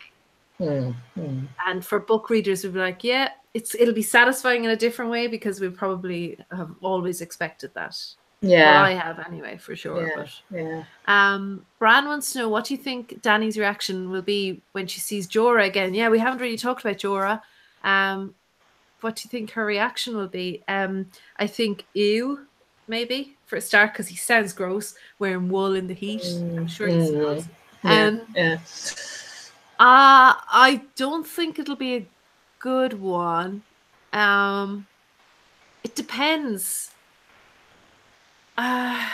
And for book readers, we'll be like, yeah, it'll be satisfying in a different way because we probably have always expected that. Yeah. Well, I have anyway, for sure. Bran wants to know, what do you think Dany's reaction will be when she sees Jorah again? Yeah, we haven't really talked about Jorah. What do you think her reaction will be? I think ew, maybe, for a start, because he sounds gross, wearing wool in the heat. I'm sure he smells. I don't think it'll be a good one. It depends. I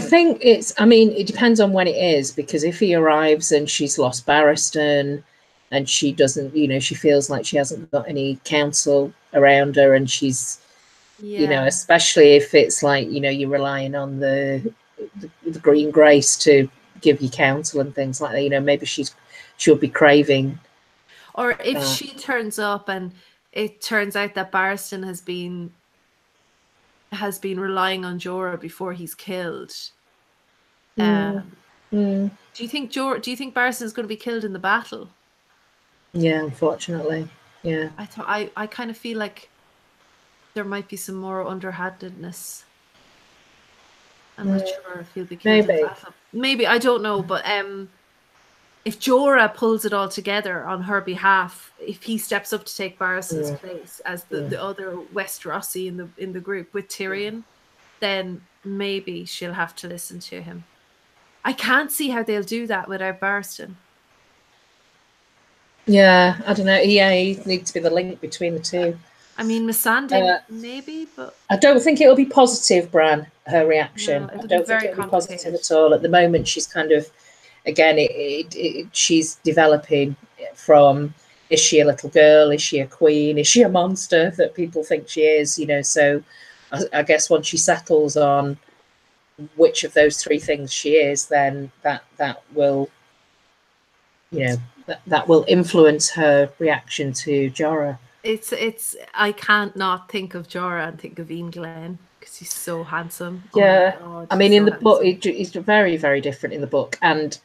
think it depends on when it is, because if he arrives and she's lost Barristan and she doesn't, she feels like she hasn't got any counsel around her, and she's, especially if it's like, you're relying on the Green Grace to give you counsel and things like that, maybe she'll be craving. Or if she turns up and it turns out that Barristan has been relying on Jorah before he's killed. Do you think Barristan is going to be killed in the battle? Yeah, unfortunately. Yeah. I kind of feel like there might be some more underhandedness. I'm not sure if he'll be killed in the battle. Maybe, I don't know, but if Jorah pulls it all together on her behalf, if he steps up to take Barristan's place as the other Westerosi in the group with Tyrion, then maybe she'll have to listen to him. I can't see how they'll do that without Barristan. Yeah, I don't know. Yeah, he needs to be the link between the two. I mean, Missandei maybe, but I don't think it'll be positive, Bran, her reaction. No, I don't think it'll be positive at all. At the moment, she's kind of, again, she's developing from, is she a little girl? Is she a queen? Is she a monster that people think she is? So I guess once she settles on which of those three things she is, then that will, that will influence her reaction to Jorah. I can't not think of Jorah and think of Ian Glenn because he's so handsome. Yeah, God, I mean, in the book, he's very, very different in the book, and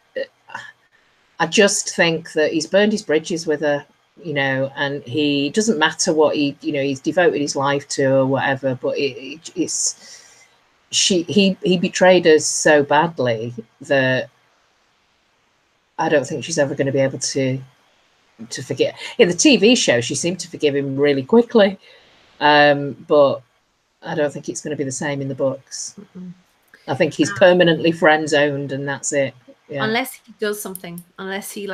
I just think that he's burned his bridges with her, and he doesn't matter what he's devoted his life to or whatever, but he betrayed us so badly that I don't think she's ever going to be able to forget. In the TV show, she seemed to forgive him really quickly, but I don't think it's going to be the same in the books. I think he's permanently friend-zoned, and that's it. Yeah. Unless he does something, unless he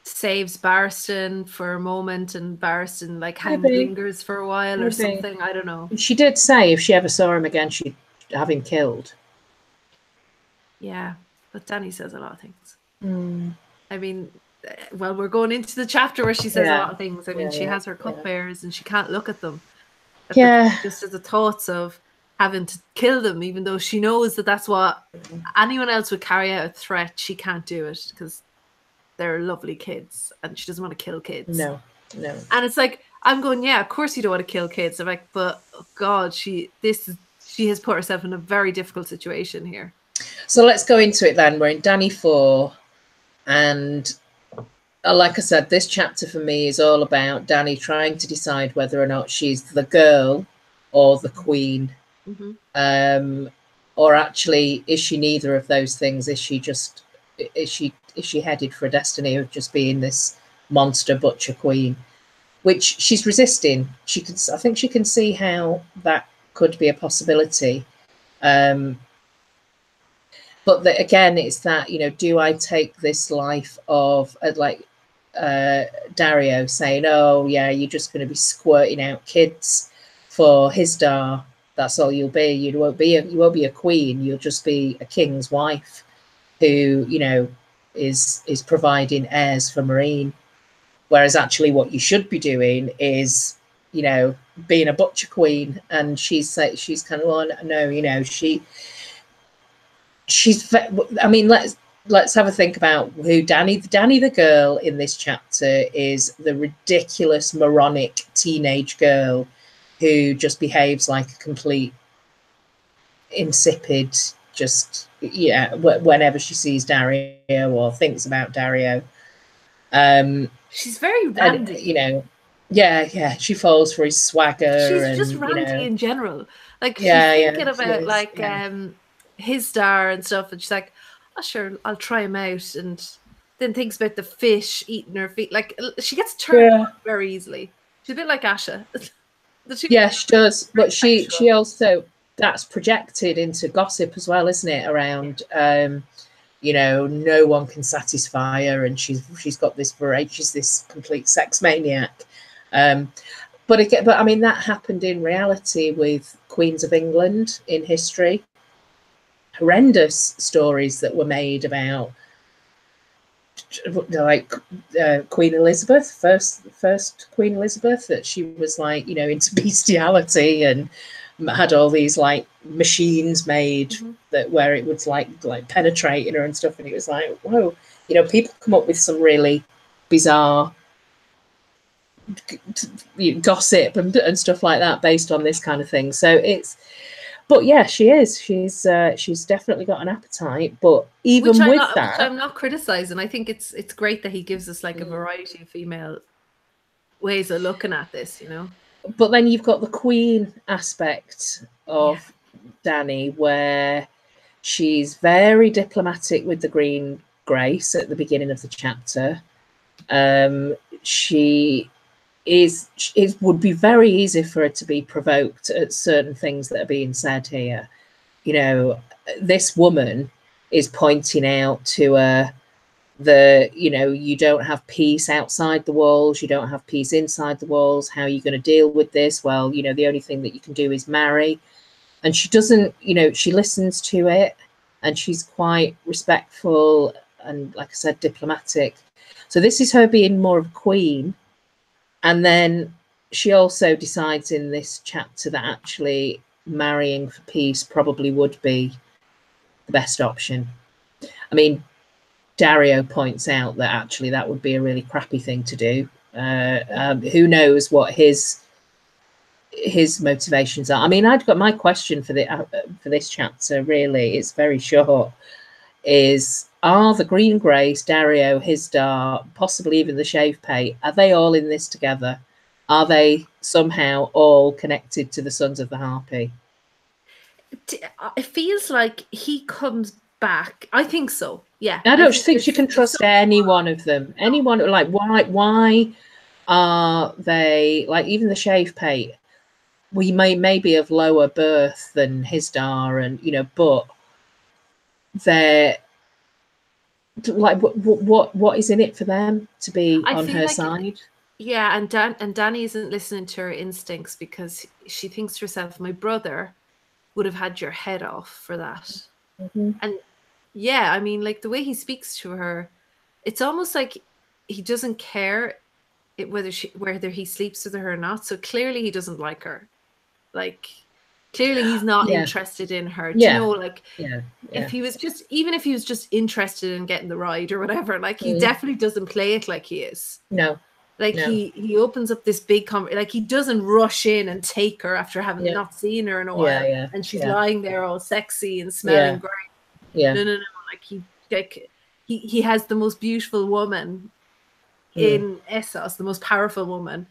saves Barristan for a moment, and Barristan lingers for a while or something. I don't know. She did say if she ever saw him again, she'd have him killed. Yeah, but Dany says a lot of things. I mean, well, we're going into the chapter where she says a lot of things. I mean, she has her cupbearers and she can't look at them. Just as the thoughts of having to kill them, even though she knows that that's what anyone else would carry out a threat, she can't do it because they're lovely kids and she doesn't want to kill kids. No. And it's like, I'm going, yeah, of course you don't want to kill kids. I'm like, but oh God, she has put herself in a very difficult situation here. So let's go into it then. We're in Dany 4, and like I said, this chapter for me is all about Dany trying to decide whether or not she's the girl or the queen. Or actually, is she neither of those things? Is she headed for a destiny of just being this monster butcher queen, which she's resisting? I think she can see how that could be a possibility. But again, it's that, do I take this life of Dario saying, oh yeah, you're just going to be squirting out kids for Hisdar. That's all you'll be. You won't be a queen. You'll just be a king's wife who, is providing heirs for Meereen. Whereas actually what you should be doing is, being a butcher queen. And she's kind of, well, no, she's, I mean, let's have a think about who Dany the girl in this chapter is. The ridiculous moronic teenage girl who just behaves like a complete insipid, just whenever she sees Dario or thinks about Dario. She's very randy, she falls for his swagger. She's just randy in general. Like she's thinking about his star and stuff, and she's like, oh sure, I'll try him out, and then thinks about the fish eating her feet. Like she gets turned on very easily. She's a bit like Asha. She does, but she also, that's projected into gossip as well, isn't it? Around no one can satisfy her, and she's got this she's this complete sex maniac. But I mean, that happened in reality with Queens of England in history. Horrendous stories that were made about, like Queen Elizabeth, first Queen Elizabeth, that she was like, into bestiality and had all these like machines made that where it would like penetrating her and stuff, and it was like, whoa, people come up with some really bizarre gossip and stuff like that based on this kind of thing. So but yeah, she's definitely got an appetite, but even which I'm not criticizing. I think it's great that he gives us like a variety of female ways of looking at this, But then you've got the queen aspect of Dany, where she's very diplomatic with the Green Grace at the beginning of the chapter. It would be very easy for her to be provoked at certain things that are being said here. This woman is pointing out to her you don't have peace outside the walls, you don't have peace inside the walls. How are you going to deal with this? Well, the only thing that you can do is marry. And she doesn't, she listens to it, and she's quite respectful and, like I said, diplomatic. So this is her being more of a queen. And then she also decides in this chapter that actually marrying for peace probably would be the best option. I mean, Dario points out that actually that would be a really crappy thing to do. Who knows what his motivations are? I mean, I've got my question for this chapter. Really, it's very short. Are the Green Grace, Dario, Hisdar, possibly even the Shave Pate, are they all in this together? Are they somehow all connected to the Sons of the Harpy? It feels like he comes back. I think so. Yeah. I don't think you can trust any one of them. Anyone, like, why are they, like, even the Shave Pate, we may be of lower birth than Hisdar, and but they're like, what is in it for them to be on her side? Yeah, and Dany isn't listening to her instincts, because she thinks to herself, my brother would have had your head off for that. And yeah, I mean, like, the way he speaks to her, it's almost like he doesn't care whether he sleeps with her or not. So clearly he doesn't like her. Like, clearly he's not interested in her. Do you know, like, if he was just, even if he was just interested in getting the ride or whatever, like, he definitely doesn't play it like he is. No. Like, he opens up this big like, he doesn't rush in and take her after having not seen her in a while, and she's lying there all sexy and smelling great. No. Like, he has the most beautiful woman in Essos, the most powerful woman,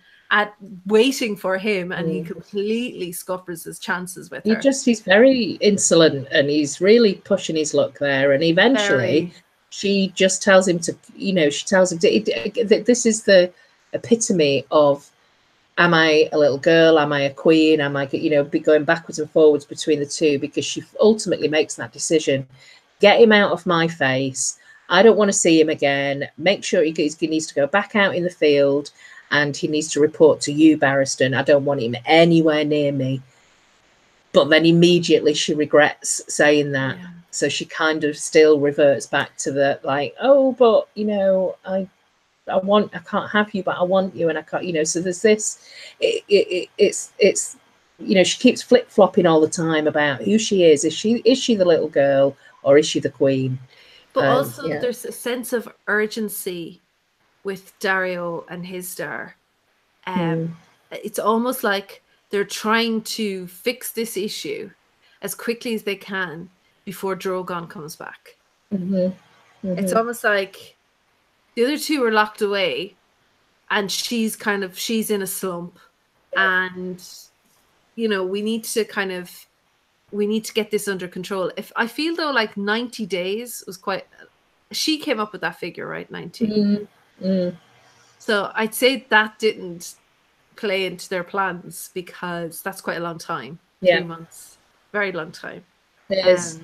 waiting for him, and he completely scuppers his chances with her. He's very insolent, and he's really pushing his luck there. And eventually, she just tells him to, this is the epitome of, am I a little girl? Am I a queen? Am I, be going backwards and forwards between the two? Because she ultimately makes that decision. Get him out of my face. I don't want to see him again. Make sure he needs to go back out in the field, and he needs to report to you, Barristan. I don't want him anywhere near me. But then immediately she regrets saying that. Yeah. So she kind of still reverts back to the, like, oh, but, I can't have you, but I want you, and I can't, so there's this, it's she keeps flip-flopping all the time about who she is. Is she the little girl, or is she the queen? But also there's a sense of urgency with Daario and Hizdahr. It's almost like they're trying to fix this issue as quickly as they can before Drogon comes back. It's almost like the other two are locked away and she's in a slump, and we need to get this under control. If I feel though like 90 days was she came up with that figure, right? 90. So I'd say that didn't play into their plans, because that's quite a long time. 3 months, very long time. It is.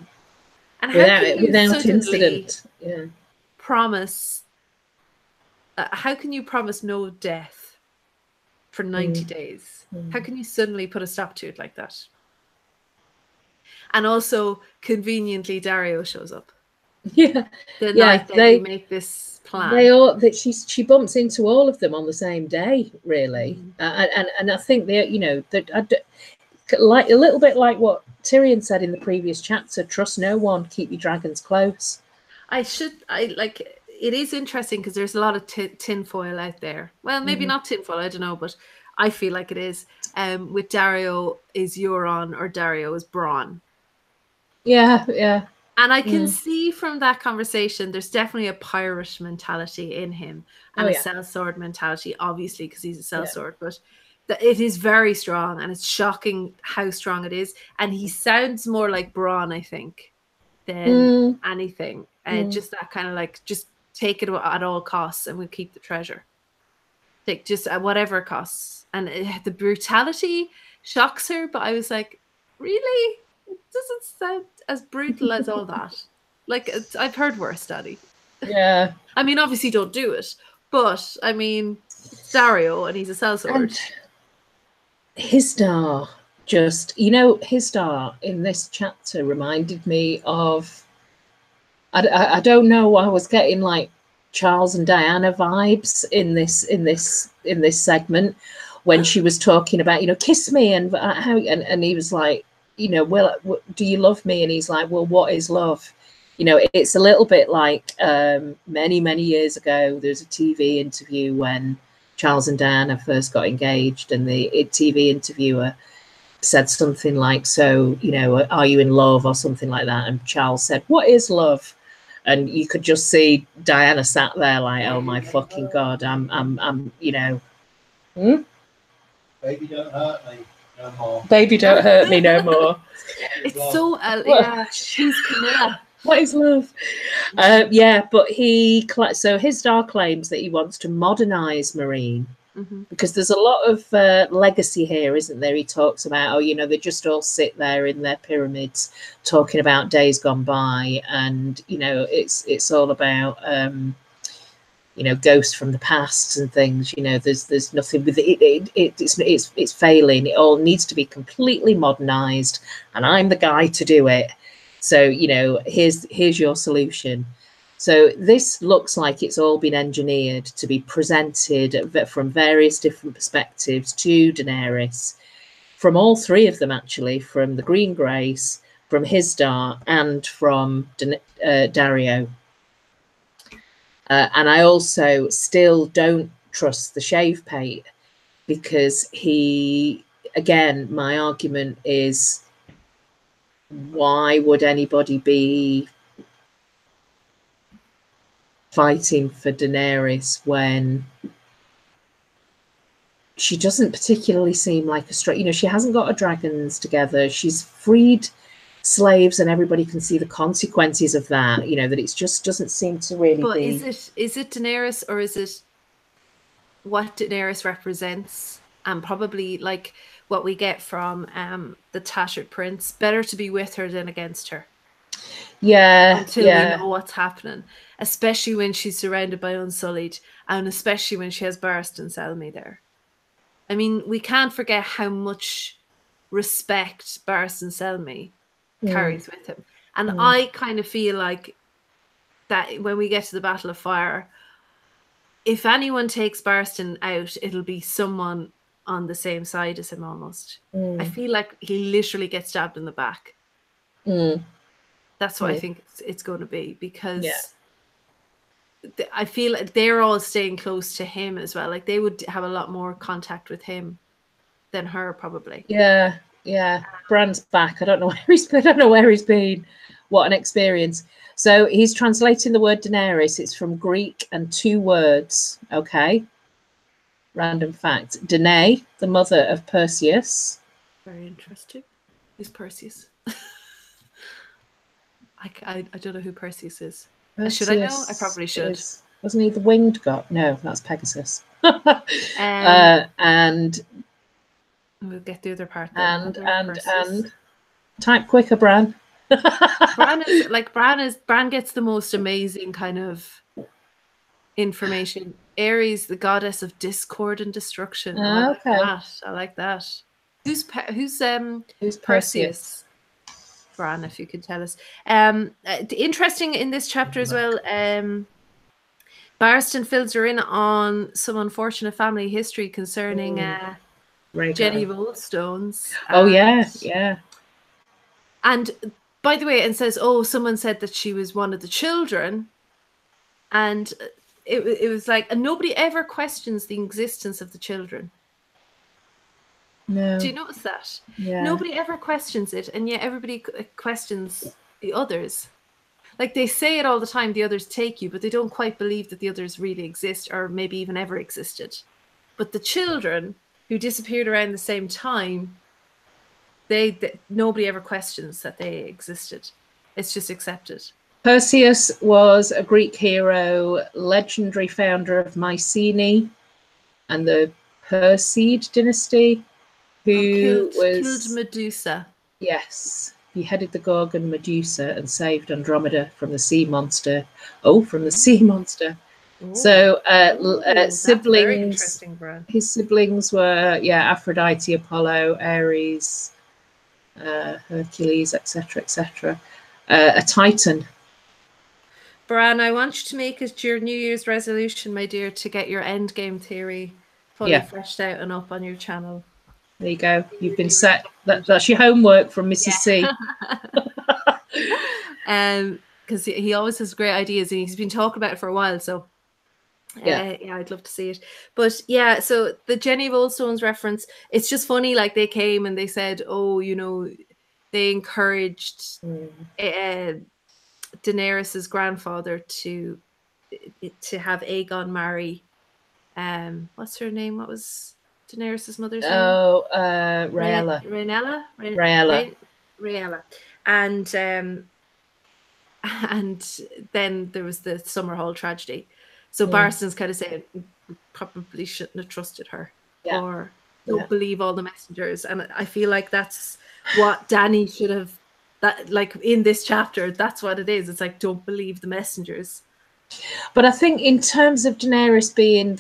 And without incident, promise? How can you promise no death for 90 days? How can you suddenly put a stop to it like that? And also, conveniently, Daario shows up. Yeah, the night that they make this plan. She bumps into all of them on the same day, really, and I think like a little bit like what Tyrion said in the previous chapter: trust no one, keep your dragons close. It is interesting because there's a lot of tinfoil out there. Well, maybe not tinfoil, I don't know, but I feel like it is. With Daario is Euron or Daario is Bronn. Yeah. And I can see from that conversation, there's definitely a pirate mentality in him, and a sellsword mentality, obviously, because he's a sellsword. But it is very strong, and it's shocking how strong it is. And he sounds more like Bronn, I think, than anything. And just that kind of like, just take it at all costs, and we'll keep the treasure. Like, just at whatever costs. And the brutality shocks her, but I was like, really? It doesn't sound as brutal as all that. Like, I've heard worse, Dany. Yeah. I mean, obviously don't do it, but I mean, Daario, and he's a sellsword. Hizdahr, Hizdahr in this chapter reminded me of, I don't know, I was getting like Charles and Diana vibes in this segment when she was talking about, kiss me, and how, and he was like, well, do you love me? And he's like, well, what is love? It's a little bit like many years ago, there's a TV interview when Charles and Diana first got engaged, and the TV interviewer said something like, so, are you in love, or something like that? And Charles said, what is love? And you could just see Diana sat there like, oh my fucking God, I'm Baby, don't hurt me no more. Baby, don't hurt me no more. It's so, she's Camilla. What is love? But Hizdahr claims that he wants to modernize Meereen, because there's a lot of legacy here, isn't there? He talks about, they just all sit there in their pyramids talking about days gone by, and it's all about ghosts from the past and things. There's nothing with it. It's failing. It all needs to be completely modernized, and I'm the guy to do it. So here's your solution. So this looks like it's all been engineered to be presented from various different perspectives to Daenerys, from all three of them, actually, from the Green Grace, from Hizdahr, and from Daario. And I also still don't trust the shave pate, because my argument is, why would anybody be fighting for Daenerys when she doesn't particularly seem like a straight, she hasn't got her dragons together, she's freed slaves, and everybody can see the consequences of that, that it just doesn't seem to really be. But is it Daenerys, or is it what Daenerys represents, and probably like what we get from the Tattered Prince? Better to be with her than against her. Until we know what's happening, especially when she's surrounded by Unsullied, and especially when she has Barristan and Selmy there. I mean, we can't forget how much respect Barristan Selmy carries with him. And I kind of feel like that when we get to the Battle of Fire, if anyone takes Barristan out, it'll be someone on the same side as him almost. I feel like he literally gets stabbed in the back. That's what I think it's going to be, because I feel like they're all staying close to him as well. Like they would have a lot more contact with him than her, probably. Yeah, yeah. Bran's back. I don't know where he's been. I don't know where he's been. What an experience. So he's translating the word Daenerys. It's from Greek and 2 words. Okay. Random fact. Danae, the mother of Perseus. Very interesting. Who's Perseus? I don't know who Perseus is. Perseus, should I know? I probably should. Wasn't he the winged god? No, that's Pegasus. And we'll get the other part. And type quicker, Bran. Bran gets the most amazing kind of information. Ares, the goddess of discord and destruction. I like that. Who's Perseus? Bran, if you could tell us. Interesting in this chapter as well. Barristan fills her in on some unfortunate family history concerning Jenny Rollstones. Oh yeah. And by the way, and says, someone said that she was one of the children, and it was like, and nobody ever questions the existence of the children. No. Do you notice that? Yeah. Nobody ever questions it, and yet everybody questions the others. Like they say it all the time, the others take you, but they don't quite believe that the others really exist, or maybe even ever existed. But the children who disappeared around the same time, nobody ever questions that they existed. It's just accepted. Perseus was a Greek hero, legendary founder of Mycenae and the Perseid dynasty, who killed Medusa. Yes, he headed the Gorgon Medusa and saved Andromeda from the sea monster. From the sea monster. Ooh. So siblings. Very interesting, Bran. His siblings were Aphrodite, Apollo, Ares, Hercules, etc., etc. A Titan. Bran, I want you to make it your New Year's resolution, my dear, to get your endgame theory fully fleshed out and up on your channel. There you go. You've been set. That's your homework from Mrs. C. Because he always has great ideas, and he's been talking about it for a while. So, I'd love to see it. But so the Jenny Rollstones reference, it's just funny. Like they came and they said, they encouraged Daenerys's grandfather to have Aegon marry. What's her name? What was Daenerys's mother's name? Rhaella. Rhaella. And then there was the Summerhall tragedy. So Barristan's kind of saying we probably shouldn't have trusted her, or don't believe all the messengers. And I feel like that's what Dany should have. That, like in this chapter, that's what it is. It's like, don't believe the messengers. But I think in terms of Daenerys being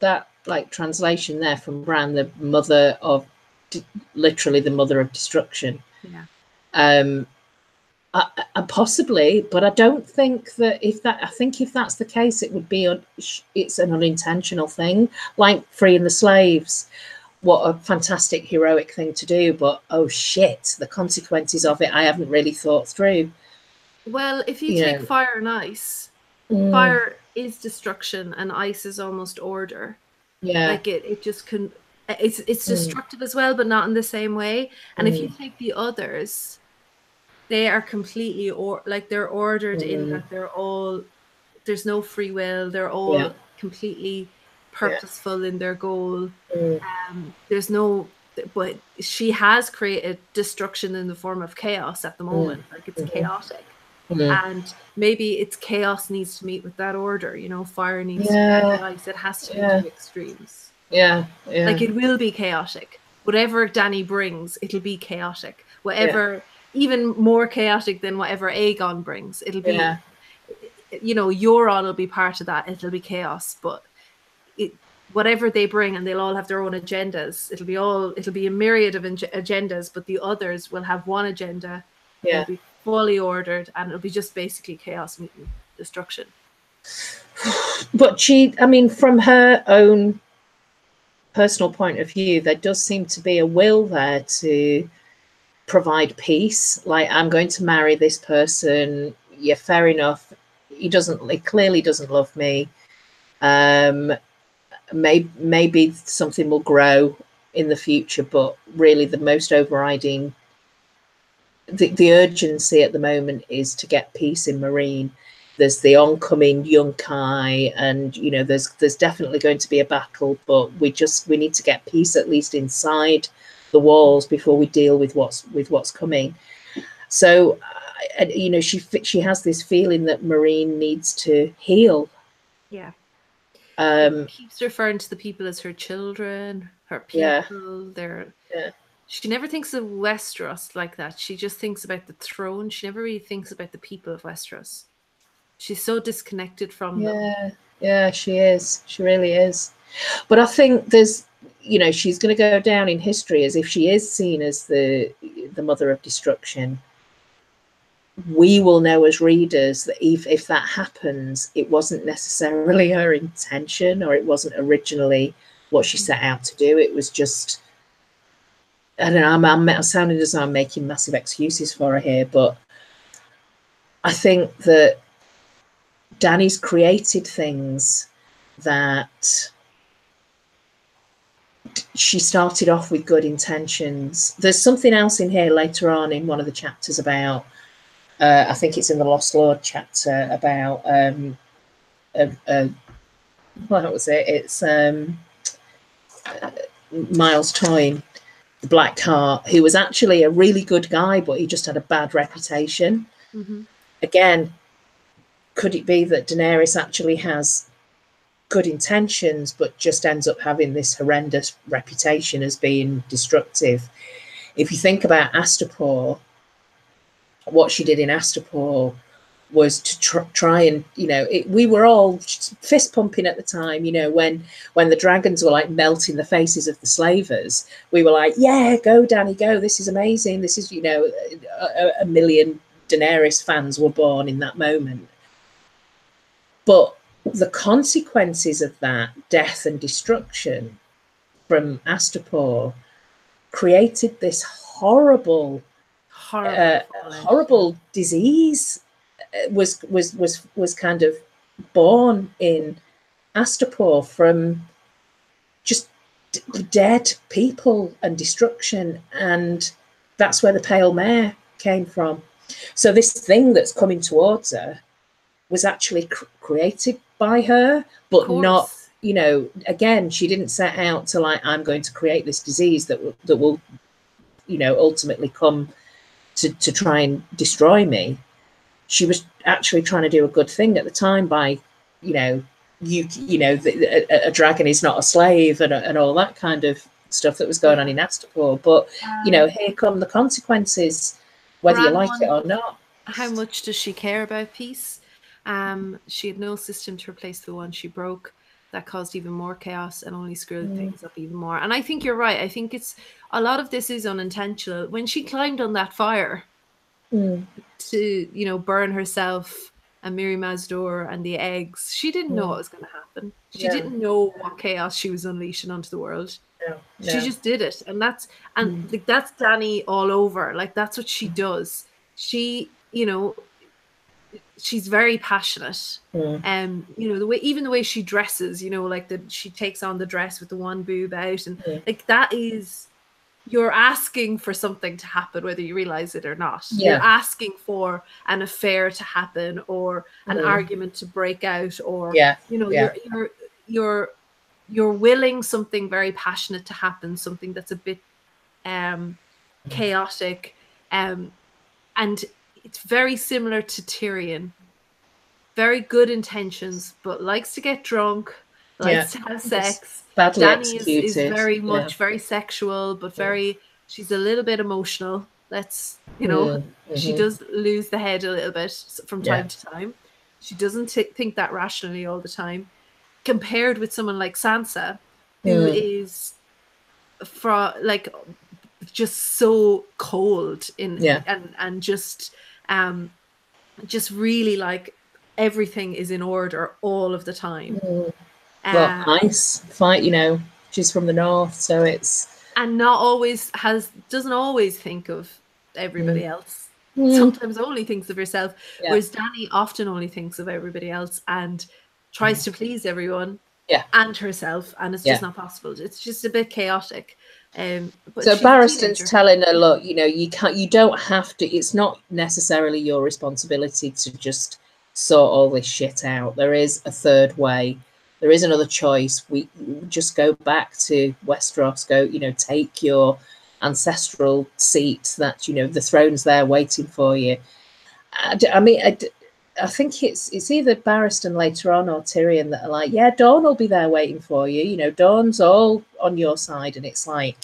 that translation there from Bran, the mother of literally the mother of destruction. Yeah. Possibly, but I don't think that if that's the case, it would be it's an unintentional thing, like freeing the slaves. What a fantastic heroic thing to do, but oh shit, the consequences of it I haven't really thought through. Well, if you take fire and ice, fire is destruction and ice is almost order. Yeah, like it just can. It's destructive as well, but not in the same way. And if you take the others, they are completely they're ordered in that there's no free will. They're all completely purposeful in their goal. There's no, but she has created destruction in the form of chaos at the moment. Like it's chaotic. And maybe it's chaos needs to meet with that order, fire needs to meet with ice. It has to be two extremes. Like it will be chaotic. Whatever Dany brings, it'll be chaotic. Whatever, even more chaotic than whatever Aegon brings, it'll be, Euron will be part of that. It'll be chaos, but whatever they bring, and they'll all have their own agendas. It'll be a myriad of agendas, but the others will have one agenda. It'll be fully ordered, and it'll be just basically chaos meeting destruction. But from her own personal point of view, there does seem to be a will there to provide peace. Like, I'm going to marry this person. Yeah, fair enough. He clearly doesn't love me. Maybe something will grow in the future, but really the most overriding, the urgency at the moment is to get peace in Meereen. There's the oncoming Yunkai, and you know, there's definitely going to be a battle, but we need to get peace at least inside the walls before we deal with what's coming. So you know, she has this feeling that Meereen needs to heal. Yeah. Keeps referring to the people as her children, her people. She never thinks of Westeros like that. She just thinks about the throne. She never really thinks about the people of Westeros. She's so disconnected from them. Yeah, she is. She really is. But I think there's, you know, she's going to go down in history as if she is seen as the mother of destruction. We will know as readers that if that happens, it wasn't necessarily her intention, or it wasn't originally what she set out to do. It was just, I don't know, I'm sounding as though I'm making massive excuses for her here, but I think that Dany's created things that she started off with good intentions. There's something else in here later on in one of the chapters about, I think it's in the Lost Lord chapter, about what was it? It's Miles Toyne, the Black Heart, who was actually a really good guy, but he just had a bad reputation. Again, could it be that Daenerys actually has good intentions, but just ends up having this horrendous reputation as being destructive? If you think about Astapor, what she did in Astapor was to try and, you know, we were all fist pumping at the time, you know, when the dragons were like melting the faces of the slavers. We were like, yeah, go Dany, go, this is amazing, this is, you know, a million Daenerys fans were born in that moment. But the consequences of that death and destruction from Astapor created this horrible disease. Was kind of born in Astapor from just dead people and destruction, and that's where the pale mare came from. So this thing that's coming towards her was actually created by her, but not, you know, again, she didn't set out to like, I'm going to create this disease that will, you know, ultimately come to try and destroy me. She was actually trying to do a good thing at the time by, you know, a dragon is not a slave and all that kind of stuff that was going on in Astapor. But, you know, here come the consequences, whether you like it or not. How much does she care about peace? She had no system to replace the one she broke. That caused even more chaos and only screwed things up even more. And I think you're right. I think it's a lot of this is unintentional. When she climbed on that fire to, you know, burn herself and Mirri Maz Duur and the eggs, she didn't know what was going to happen. She didn't know what chaos she was unleashing onto the world. She just did it, and that's like that's Dany all over. Like that's what she does. She, you know, she's very passionate. You know, even the way she dresses, you know, like she takes on the dress with the one boob out, and like that is, you're asking for something to happen whether you realize it or not. You're asking for an affair to happen, or an argument to break out, or you know, you're willing something very passionate to happen, something that's a bit chaotic, and it's very similar to Tyrion. Very good intentions, but likes to get drunk, likes to have sex. Badly Dany executed. is very much very sexual, but she's a little bit emotional. Let's, you know, she does lose the head a little bit from time to time. She doesn't think that rationally all the time. Compared with someone like Sansa, who is just so cold and just really like everything is in order all of the time. Well, nice fight, you know, she's from the north, so it's, and not always doesn't always think of everybody else. Sometimes only thinks of herself, whereas Dany often only thinks of everybody else and tries to please everyone and herself, and it's just not possible. It's just a bit chaotic. But so Barristan's telling her, look, you know, you don't have to, it's not necessarily your responsibility to just sort all this shit out. There is a third way. There is another choice. We just go back to Westeros, go, you know, take your ancestral seat, that, you know, the throne's there waiting for you. I mean, I think it's either Barristan later on or Tyrion that are like, yeah, Dawn will be there waiting for you. You know, Dawn's all on your side. And it's like...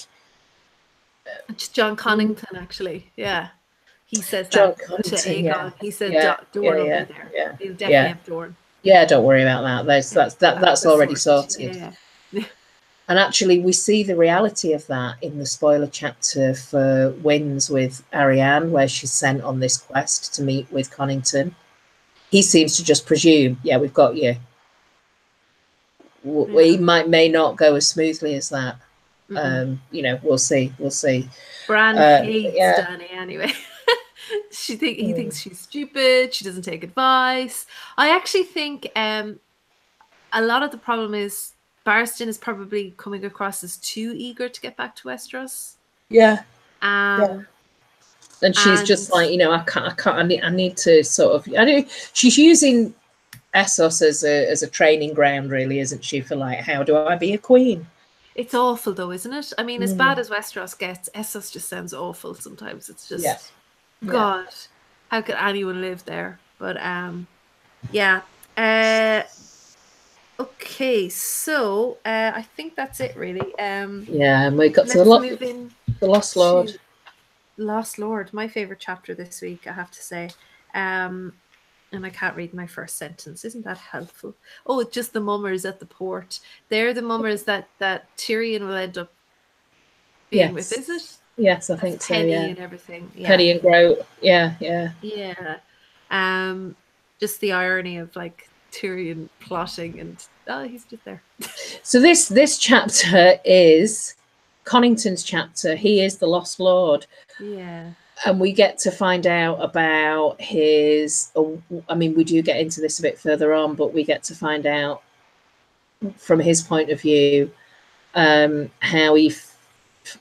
It's John Connington, actually. Yeah. He says that to Aegon. Yeah. He said Dawn will be there. Yeah. He'll definitely have Dawn. Yeah, don't worry about that. That's already sorted. Yeah. And actually, we see the reality of that in the spoiler chapter for Winds with Arianne, where she's sent on this quest to meet with Connington. He seems to just presume, yeah, we've got you. We may not go as smoothly as that. You know, we'll see. Bran hates Dany anyway. He thinks she's stupid. She doesn't take advice. I actually think a lot of the problem is Barristan is probably coming across as too eager to get back to Westeros. Yeah. And she's just like, you know, I need to sort of, she's using Essos as a training ground, really, isn't she, for like, how do I be a queen? It's awful though, isn't it? I mean, as bad as Westeros gets, Essos just sounds awful sometimes. It's just, God, how could anyone live there? But okay, so I think that's it, really. And we got to the Lost Lord. Lost Lord, my favorite chapter this week, I have to say. And I can't read my first sentence. Isn't that helpful? Oh, it's just the mummers at the port. They're the mummers that Tyrion will end up being with, is it? Yes, I think so. Penny and everything. Penny and Groat. Yeah. Just the irony of like Tyrion plotting and he's just there. So this chapter is Connington's chapter. He is the Lost Lord. Yeah. And we get to find out about his, I mean, we do get into this a bit further on, but we get to find out from his point of view how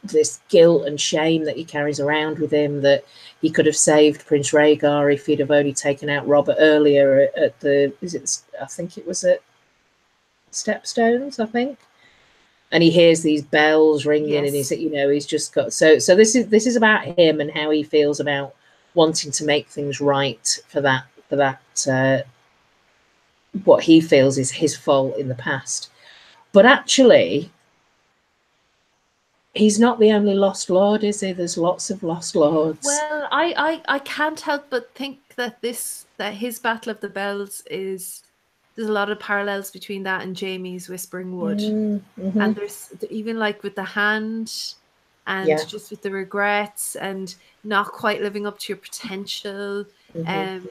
this guilt and shame that he carries around with him, that he could have saved Prince Rhaegar if he'd have only taken out Robert earlier at I think it was at Stepstones, I think. And he hears these bells ringing, and he's, you know, he's just got so this is about him and how he feels about wanting to make things right for that what he feels is his fault in the past. But actually, he's not the only Lost Lord, is he? There's lots of Lost Lords. Well, I can't help but think that his Battle of the Bells there's a lot of parallels between that and Jaime's Whispering Wood. And there's even like with the hand and just with the regrets and not quite living up to your potential, a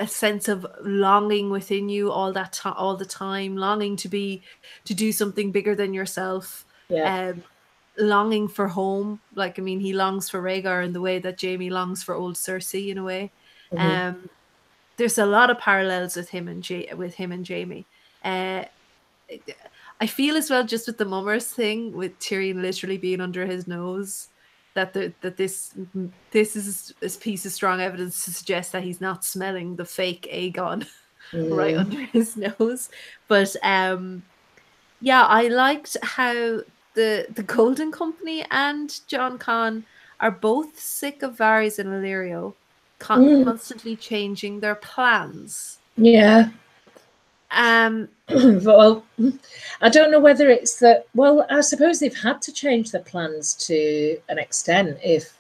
sense of longing within you all the time, longing to do something bigger than yourself, longing for home. Like, I mean, he longs for Rhaegar in the way that Jaime longs for old Cersei in a way. There's a lot of parallels with him and Jaime. I feel as well, just with the mummers thing, with Tyrion literally being under his nose, that this is this piece of strong evidence to suggest that he's not smelling the fake Aegon right under his nose. But I liked how the Golden Company and Jon Con are both sick of Varys and Illyrio constantly changing their plans. Well, I don't know whether it's that. Well, I suppose they've had to change their plans to an extent. If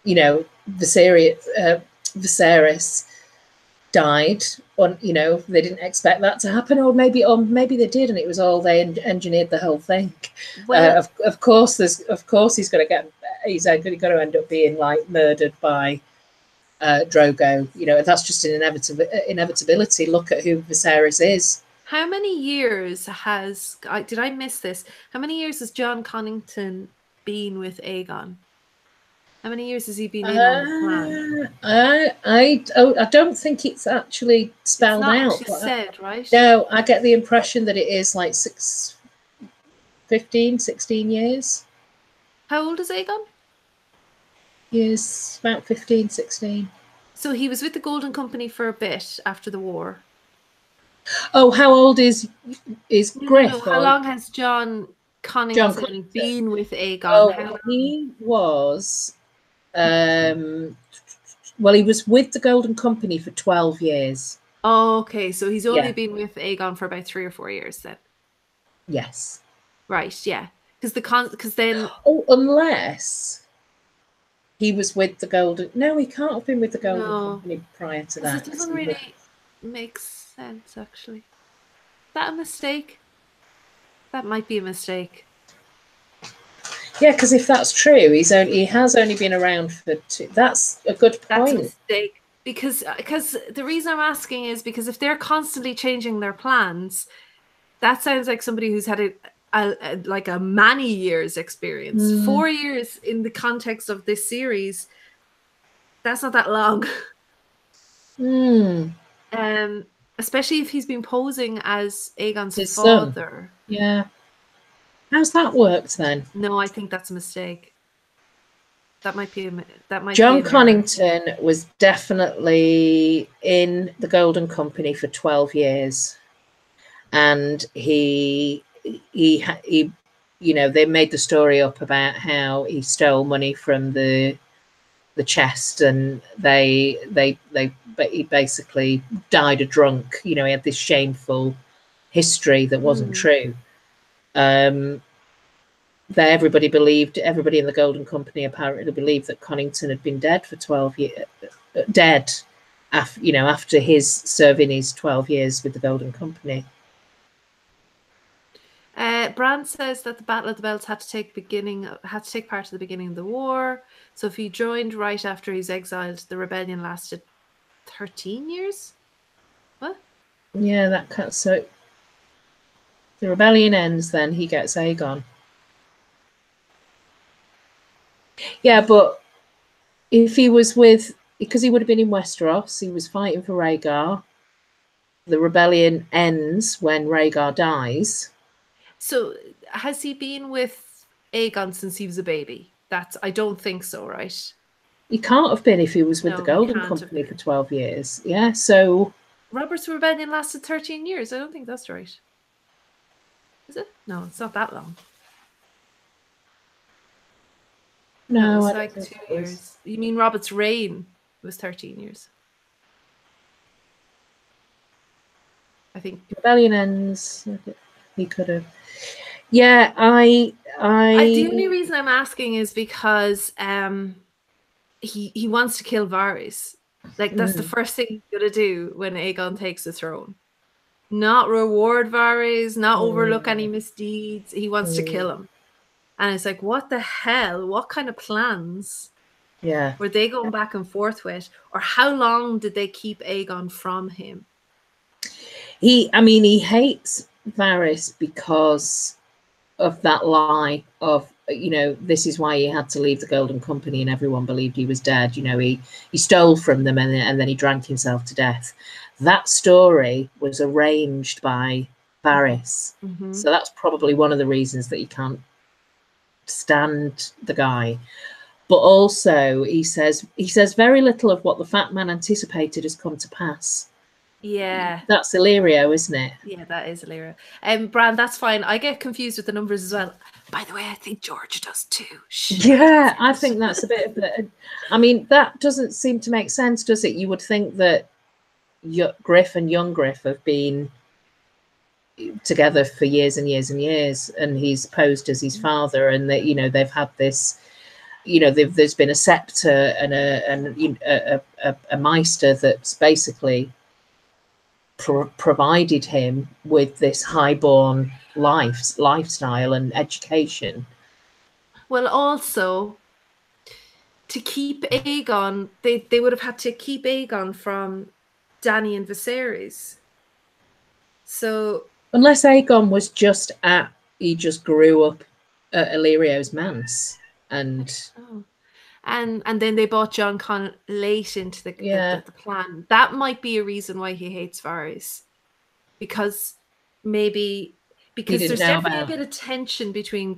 you know, Viserys died, or you know, they didn't expect that to happen, or maybe they did, and it was all they engineered the whole thing. Well, of course, he's going to end up being like murdered by Drogo. You know, that's just an inevitability. Look at who Viserys is. How many years did I miss this? How many years has Jon Connington been with Aegon? How many years has he been in on the plan? I don't think it's actually spelled out. It's said, right? No, I get the impression that it is like 15, 16 years. How old is Aegon? He is about 15, 16. So he was with the Golden Company for a bit after the war. Oh, how old is Griff? No. How long has John Connington been with Aegon? Oh, he was... well, he was with the Golden Company for 12 years. Oh, okay. So he's only been with Aegon for about 3 or 4 years then. Yes. Right, yeah. Because then... Oh, unless he was with the Golden... No, he can't have been with the Golden Company prior to that. It doesn't really make sense, actually. Is that a mistake? That might be a mistake. Yeah, because if that's true, he has only been around for 2. That's a good point. That's a mistake. Because the reason I'm asking is because if they're constantly changing their plans, that sounds like somebody who's had a many years experience. 4 years in the context of this series, that's not that long. Especially if he's been posing as Aegon's his father. Son. Yeah. How's that worked then? No, I think that's a mistake. That might be John Connington was definitely in the Golden Company for 12 years. And he you know, they made the story up about how he stole money from the chest, and he basically died a drunk. You know, he had this shameful history that wasn't true. Everybody in the Golden Company apparently believed that Connington had been dead for 12 years, after his serving his 12 years with the Golden Company. Bran says that the Battle of the Belts had to take part of the beginning of the war. So if he joined right after he's exiled, the rebellion lasted 13 years. What? Yeah, so the rebellion ends, then he gets Aegon. Yeah, but if he was because he would have been in Westeros, he was fighting for Rhaegar. The rebellion ends when Rhaegar dies. So has he been with Aegon since he was a baby? I don't think so, right? He can't have been if he was with the Golden Company for 12 years. Yeah, so... Robert's rebellion lasted 13 years. I don't think that's right. Is it? No, it's not that long. No, it's like 2 years. You mean Robert's reign was 13 years? I think rebellion ends. He could have. Yeah, the only reason I'm asking is because he wants to kill Varys. Like that's the first thing he's gonna do when Aegon takes the throne. Not reward Varys, not overlook any misdeeds. He wants to kill him. And it's like, what the hell? What kind of plans were they going back and forth with? Or how long did they keep Aegon from him? He hates Varys because of that lie of, this is why he had to leave the Golden Company and everyone believed he was dead. He stole from them and then he drank himself to death. That story was arranged by Varys. So that's probably one of the reasons that he can't stand the guy. But also he says very little of what the fat man anticipated has come to pass. Yeah, that's Illyrio, isn't it? Yeah, that is Illyrio. Bran, that's fine. I get confused with the numbers as well. By the way, I think George does too. Yeah, I think that's a bit of that doesn't seem to make sense, does it? You would think that Griff and young Griff have been together for years and years and years, and he's posed as his father, and that they've had this, there's been a Sept and a Meister that's basically provided him with this highborn lifestyle and education. Well, also to keep Aegon, they would have had to keep Aegon from Dany and Viserys. So unless Aegon was he just grew up at Illyrio's manse and and then they brought Jon Con late into the plan. That might be a reason why he hates Varys, because there's definitely a bit of tension between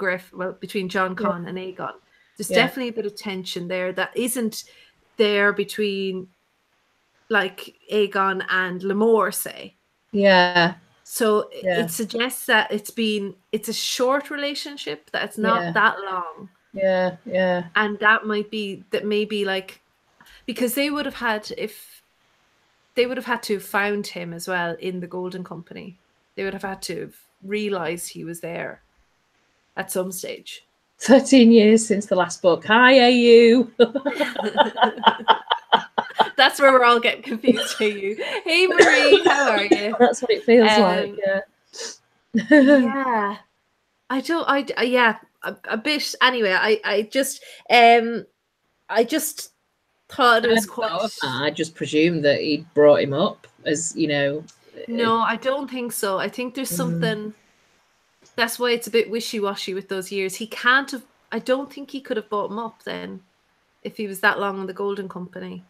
between Jon Con and Aegon. There's definitely a bit of tension there that isn't there between like Aegon and Lemore, say. Yeah. So it suggests that it's a short relationship, that it's not that long. Yeah, yeah. And that might be that, maybe like, because they would have had to have found him as well in the Golden Company. They would have had to have realized he was there at some stage. 13 years since the last book. Hi, AU. That's where we're all getting confused. Hey, Marie, how are you? That's what it feels like. Yeah. A bit. Anyway, I just thought it was quite. I just presumed that he brought him up, as you know. No, I don't think so. I think there's something. That's why it's a bit wishy-washy with those years. He can't have. I don't think he could have brought him up then, if he was that long in the Golden Company.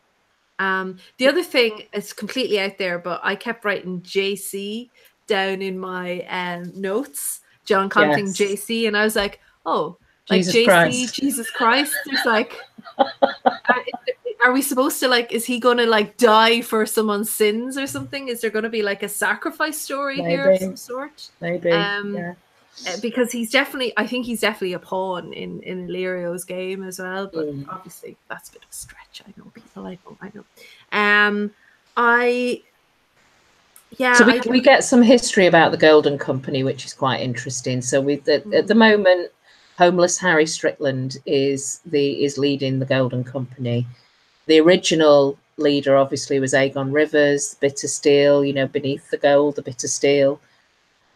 The other thing is completely out there, but I kept writing JC down in my notes. Jon Con thing JC, and I was like, oh, like Jesus JC, Christ. Jesus Christ. There's like, are we supposed to, like, is he going to like die for someone's sins or something? Is there going to be like a sacrifice story here of some sort? Maybe. Because I think he's definitely a pawn in Illyrio's game as well. But obviously that's a bit of a stretch. I know people. I know. So we get some history about the Golden Company, which is quite interesting. So at the moment, homeless Harry Strickland is leading the Golden Company. The original leader obviously was Aegon Rivers, Bitter Steel, beneath the gold, the Bitter Steel.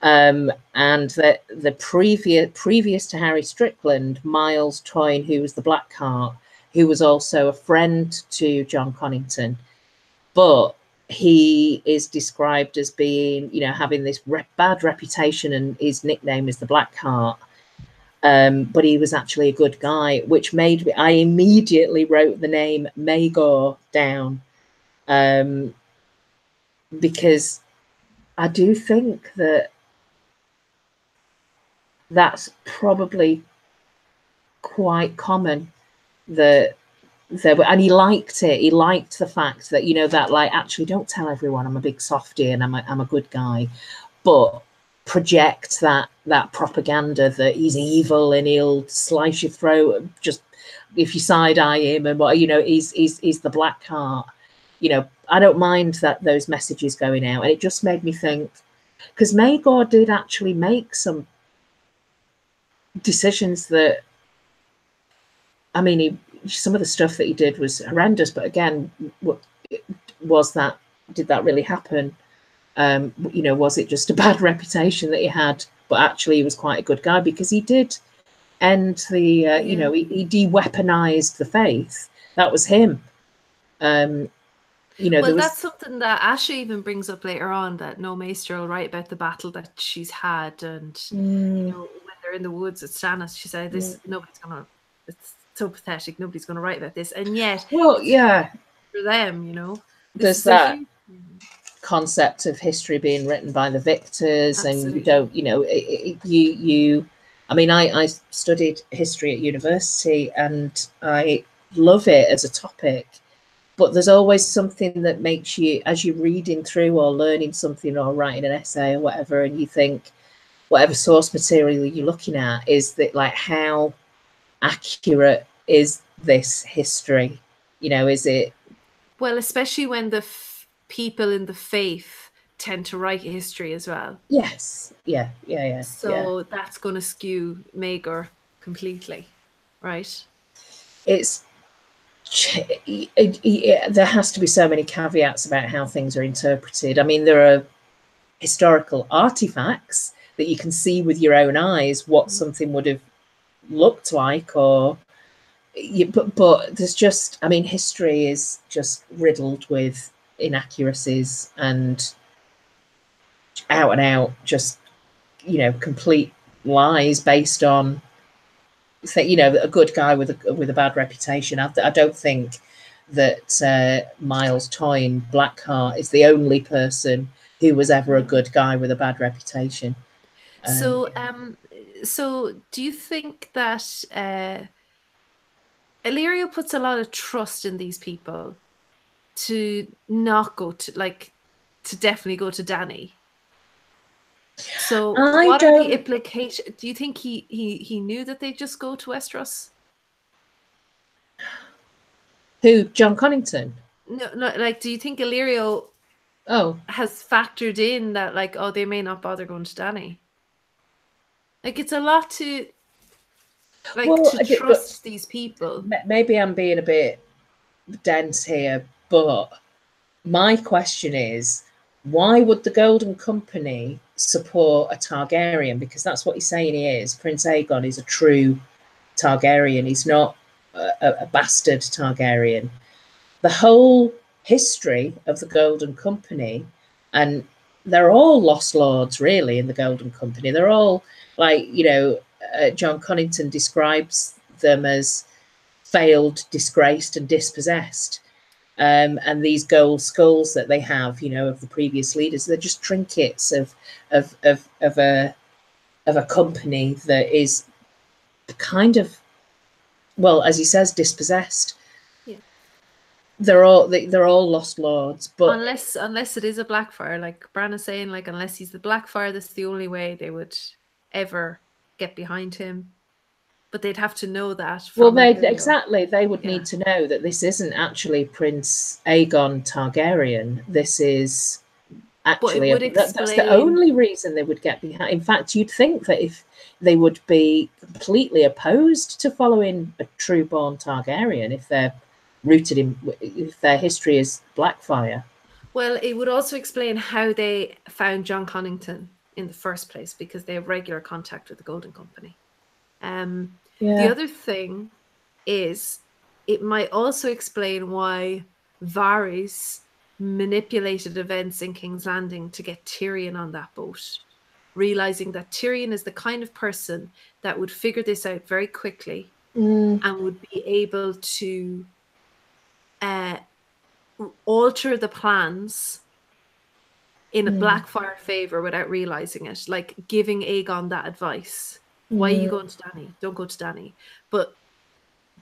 And the previous to Harry Strickland, Miles Toyne, who was the Blackheart, who was also a friend to John Connington, but he is described as being, having this bad reputation, and his nickname is the Blackheart. But he was actually a good guy, which made me, I immediately wrote the name Maegor down, because I do think that's probably quite common, and he liked it. He liked the fact that, that, like, actually don't tell everyone I'm a big softie and I'm a good guy, but project that propaganda that he's evil and he'll slice your throat just if you side eye him, and what, he's the Blackheart. I don't mind those messages going out, and it just made me think, because Maegor did actually make some decisions that, I mean, some of the stuff that he did was horrendous, but again, did that really happen? Was it just a bad reputation that he had? But actually, he was quite a good guy, because he did end the, he de-weaponized the faith. That was him. That's something that Asha even brings up later on, that no Maester will write about the battle that she's had, and when they're in the woods at Stannis, she said, "This nobody's gonna. It's so pathetic. Nobody's gonna write about this." And yet, for them, there's that concept of history being written by the victors. Absolutely. And you don't, I mean, I studied history at university, and I love it as a topic. But there's always something that makes you, as you're reading through or learning something or writing an essay or whatever, and you think, whatever source material you're looking at, is that, like, how accurate is this history? Is it? Well, especially when the people in the faith tend to write history as well. Yes. Yeah. So that's going to skew Maegor completely, right? There has to be so many caveats about how things are interpreted. I mean, there are historical artifacts that you can see with your own eyes what something would have looked like, but there's just, I mean, history is just riddled with inaccuracies and out just complete lies based on you know, a good guy with a bad reputation. I don't think that Miles Toyne Blackheart is the only person who was ever a good guy with a bad reputation. So do you think that Illyrio puts a lot of trust in these people to not go to, like, to definitely go to Dany? So what are the implications? Do you think he knew that they'd just go to Westeros? Who, John Connington? No, like, do you think Illyrio has factored in that, like, oh, they may not bother going to Dany? Like, it's a lot to, like, to trust these people. Maybe I'm being a bit dense here, but my question is, why would the Golden Company support a Targaryen? Because that's what he's saying he is. Prince Aegon is a true Targaryen. He's not a bastard Targaryen. The whole history of the Golden Company, and they're all lost lords, really, in the Golden Company. They're all, like, you know, John Connington describes them as failed, disgraced, and dispossessed. And these gold skulls that they have, you know, of the previous leaders, they're just trinkets of a company that is kind of, well, as he says, dispossessed. Yeah. They're all lost lords, but unless it is a Blackfire, like Bran is saying, like, unless he's the Blackfire, that's the only way they would ever get behind him. But they'd have to know that. Well, they would need to know that this isn't actually Prince Aegon Targaryen. This is actually that's the only reason they would get behind. In fact, you'd think that if they would be completely opposed to following a true-born Targaryen if they're rooted in, if their history is Blackfire. Well, it would also explain how they found John Connington in the first place, because they have regular contact with the Golden Company. The other thing is, it might also explain why Varys manipulated events in King's Landing to get Tyrion on that boat, realizing that Tyrion is the kind of person that would figure this out very quickly and would be able to alter the plans in a Blackfire favor without realizing it, like giving Aegon that advice. Why are you going to Dany? Don't go to Dany. But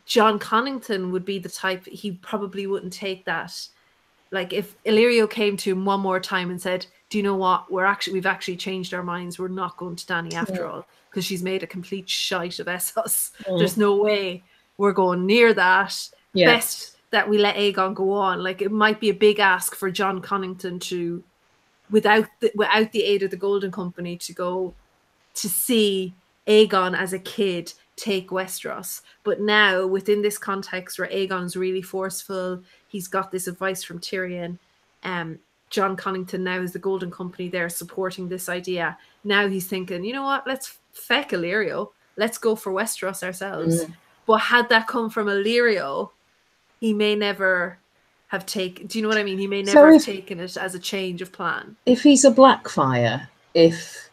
John Connington would be the type, he probably wouldn't take that. Like, if Illyrio came to him one more time and said, do you know what, we've actually changed our minds, we're not going to Dany after all, because she's made a complete shite of Essos. There's no way we're going near that. Best that we let Aegon go on. Like, it might be a big ask for John Connington to, without the aid of the Golden Company, to go to see Aegon as a kid take Westeros. But now, within this context where Aegon's really forceful, he's got this advice from Tyrion, John Connington now is the Golden Company there supporting this idea. Now he's thinking, you know what, let's feck Illyrio, let's go for Westeros ourselves. But had that come from Illyrio, he may never have taken, do you know what I mean? He may never have taken it as a change of plan. If he's a Blackfire, if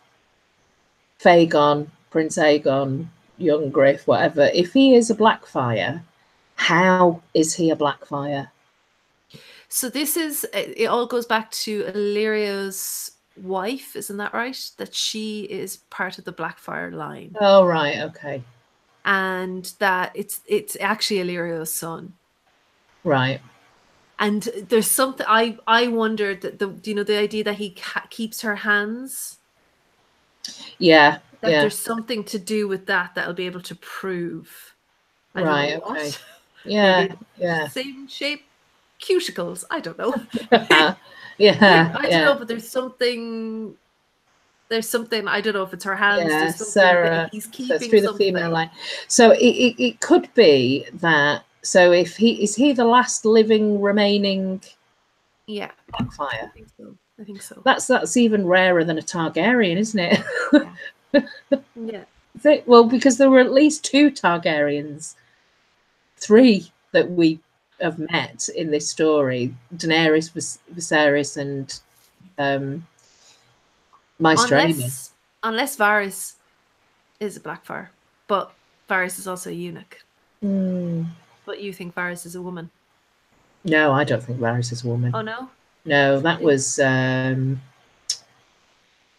Aegon, Prince Aegon, young Griff, whatever, if he is a Blackfire, how is he a Blackfire? So this is, it all goes back to Illyrio's wife, isn't that right? That she is part of the Blackfire line. Oh, right, okay. And that it's actually Illyrio's son. Right. And there's something, I wondered, that do you know the idea that he keeps her hands? Yeah. That there's something to do with that'll be able to prove. Right, okay. Yeah, Same shape cuticles, I don't know. I don't know, but there's something, I don't know if it's her hands. Yeah, Sarah, he's keeping through the female line. So it could be that, so if is he the last living remaining Blackfire? I think so. That's even rarer than a Targaryen, isn't it? Yeah. Well, because there were at least 2 Targaryens, 3 that we have met in this story: Daenerys, Viserys, and Maester Aemon. Unless Varys is a Blackfire, but Varys is also a eunuch. But you think Varys is a woman? No, I don't think Varys is a woman. Oh, no? No, that was...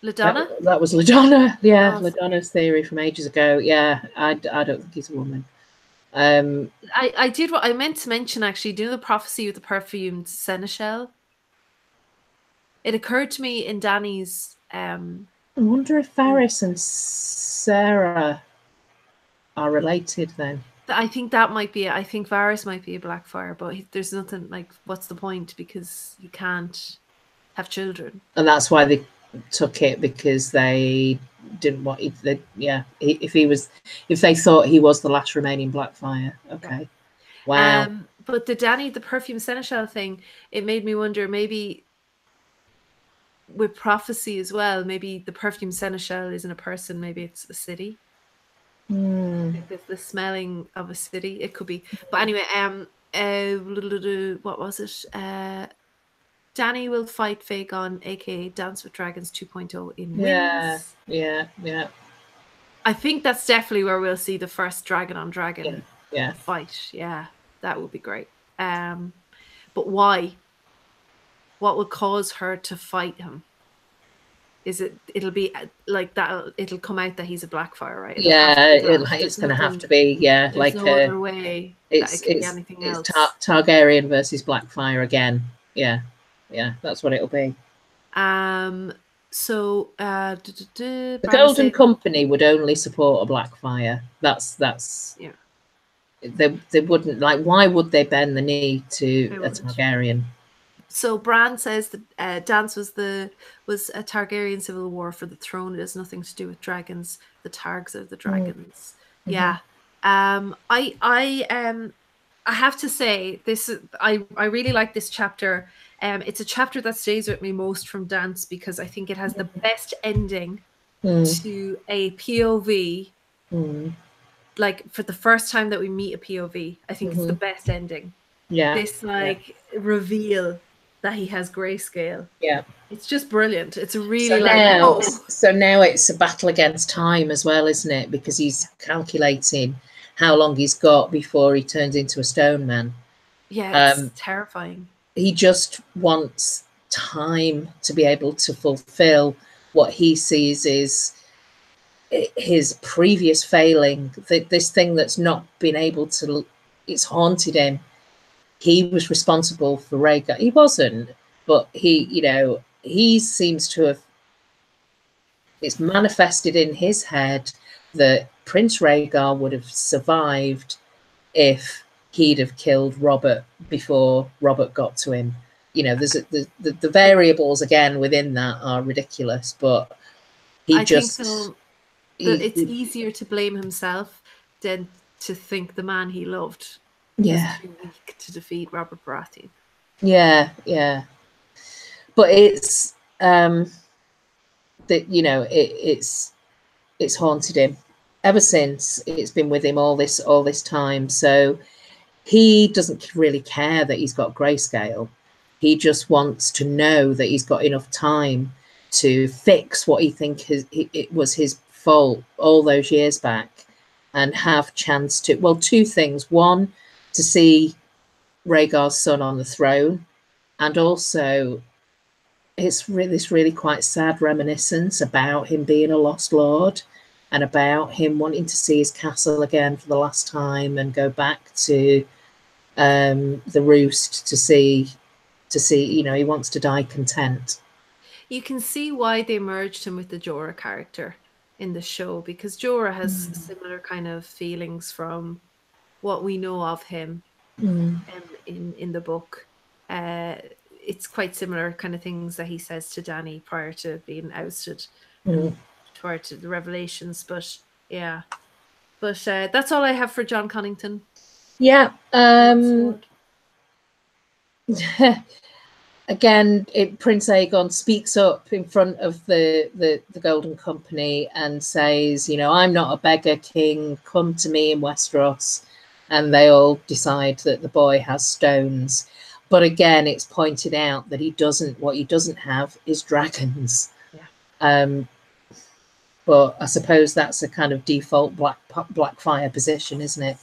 LaDonna? That was LaDonna. Yeah, LaDonna's theory from ages ago. Yeah, I don't think he's a woman. I did what I meant to mention, actually. Do you know the prophecy with the perfumed seneschal? It occurred to me in Dany's... I wonder if Varys and Sarah are related then. I think that might be it. I think Varys might be a Blackfire, but there's nothing like, what's the point? Because you can't have children. And that's why they took it, because they didn't want if they thought he was the last remaining Blackfire. Okay. Wow. But the Dany, the perfume seneschal thing, it made me wonder, maybe with prophecy as well, maybe the perfume seneschal isn't a person, maybe it's a city. The smelling of a city, it could be. But anyway, what was it? Dany will fight Vagon, aka Dance with Dragons 2.0 in Winds. Yeah. I think that's definitely where we'll see the first dragon on dragon fight. Yeah, that would be great. But why? What would cause her to fight him? Is it'll be like that? It'll come out that he's a Blackfire, right? It's going to have to be. Yeah, like no other way. It's anything else. Targaryen versus Blackfire again. Yeah, that's what it'll be. So the Golden Company would only support a Blackfire. That's yeah. They wouldn't, like, why would they bend the knee to a Targaryen? So Bran says that Dance was a Targaryen civil war for the throne. It has nothing to do with dragons. The Targs are the dragons. Yeah. I have to say this. I really like this chapter. It's a chapter that stays with me most from Dance, because I think it has the best ending to a POV. Like, for the first time that we meet a POV, I think it's the best ending. Yeah. This reveal that he has grayscale. Yeah. It's just brilliant. It's really So now it's a battle against time as well, isn't it? Because he's calculating how long he's got before he turns into a stone man. Yeah, it's terrifying. He just wants time to be able to fulfill what he sees is his previous failing, this thing that's not been able to, it's haunted him. He was responsible for Rhaegar. He wasn't, but he seems to have, it's manifested in his head that Prince Rhaegar would have survived if he'd have killed Robert before Robert got to him. There's the variables again within that are ridiculous, but I think so. It's easier to blame himself than to think the man he loved was too weak to defeat Robert Baratheon. Yeah. But it's it's haunted him ever since. It's been with him all this time. So he doesn't really care that he's got grayscale. He just wants to know that he's got enough time to fix what he thinks it was his fault all those years back, and have chance to, well, two things. One, to see Rhaegar's son on the throne, and also it's this really quite sad reminiscence about him being a lost lord, and about him wanting to see his castle again for the last time and go back to the Roost to see he wants to die content. You can see why they merged him with the Jorah character in the show, because Jorah has similar kind of feelings from what we know of him in the book. It's quite similar kind of things that he says to Dany prior to being ousted, prior to the revelations. But that's all I have for John Connington. Yeah. Again, Prince Aegon speaks up in front of the Golden Company and says, I'm not a beggar king, come to me in Westeros. And they all decide that the boy has stones. But again, it's pointed out that what he doesn't have is dragons. Yeah. But I suppose that's a kind of default Blackfire position, isn't it?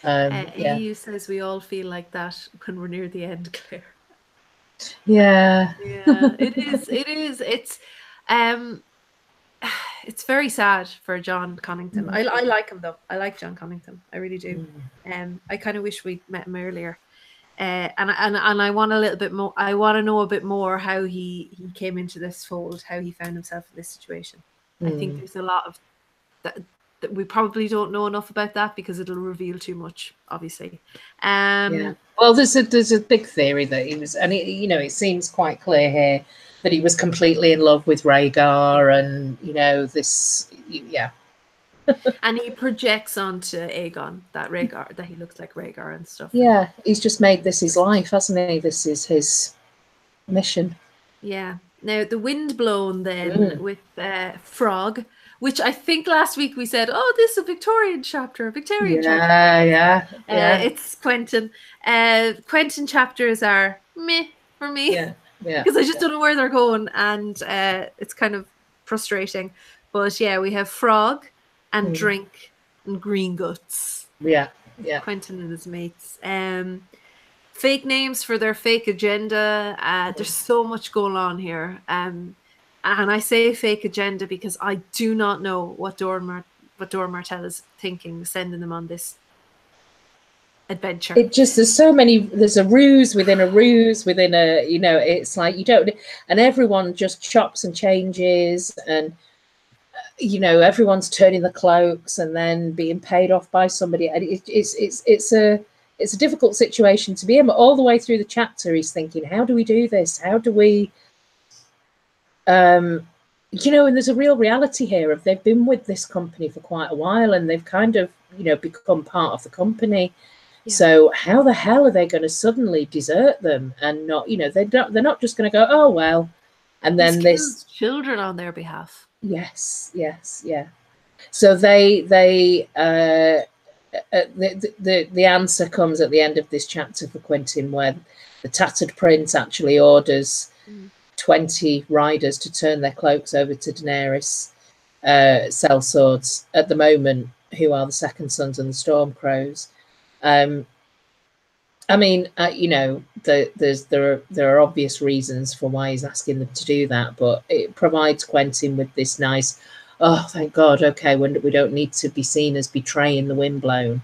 Yeah. EU says we all feel like that when we're near the end, Claire. Yeah. Yeah, it is. It is. It's very sad for John Connington. I like him though. I like John Connington. I really do. I kind of wish we'd met him earlier. And I want a little bit more. I want to know a bit more how he came into this fold, how he found himself in this situation. I think there's a lot of that we probably don't know enough about that because it'll reveal too much, obviously. Yeah. Well, there's a big theory that he was, and it seems quite clear here that he was completely in love with Rhaegar, and this, yeah. And he projects onto Aegon that he looks like Rhaegar and stuff. Yeah, he's just made this his life, hasn't he? This is his mission. Yeah. Now the wind blown then with Frog, which I think last week we said, oh, this is a Victorian chapter. Yeah. It's Quentin. Quentin chapters are meh for me. Yeah. Because I just don't know where they're going, and it's kind of frustrating. But yeah, we have Frog and Drink and Green Guts. Yeah. Quentin and his mates. Fake names for their fake agenda. There's so much going on here. And I say fake agenda because I do not know what Dora Martell is thinking, sending them on this adventure. It just, there's a ruse within a ruse within a, it's like you don't, and everyone just chops and changes, and everyone's turning the cloaks and then being paid off by somebody, and it's a difficult situation to be in. But all the way through the chapter he's thinking, how do we do this? How do we and there's a real reality here of they've been with this company for quite a while, and they've kind of become part of the company. Yeah. So how the hell are they going to suddenly desert them and not, they're not just going to go, oh well, and then this children on their behalf. Yes, yeah. So the answer comes at the end of this chapter for Quentin, where the Tattered Prince actually orders 20 riders to turn their cloaks over to Daenerys sellswords at the moment, who are the Second Sons and the Stormcrows. I mean, there are obvious reasons for why he's asking them to do that, but it provides Quentin with this nice, oh, thank God, okay, when we don't need to be seen as betraying the windblown.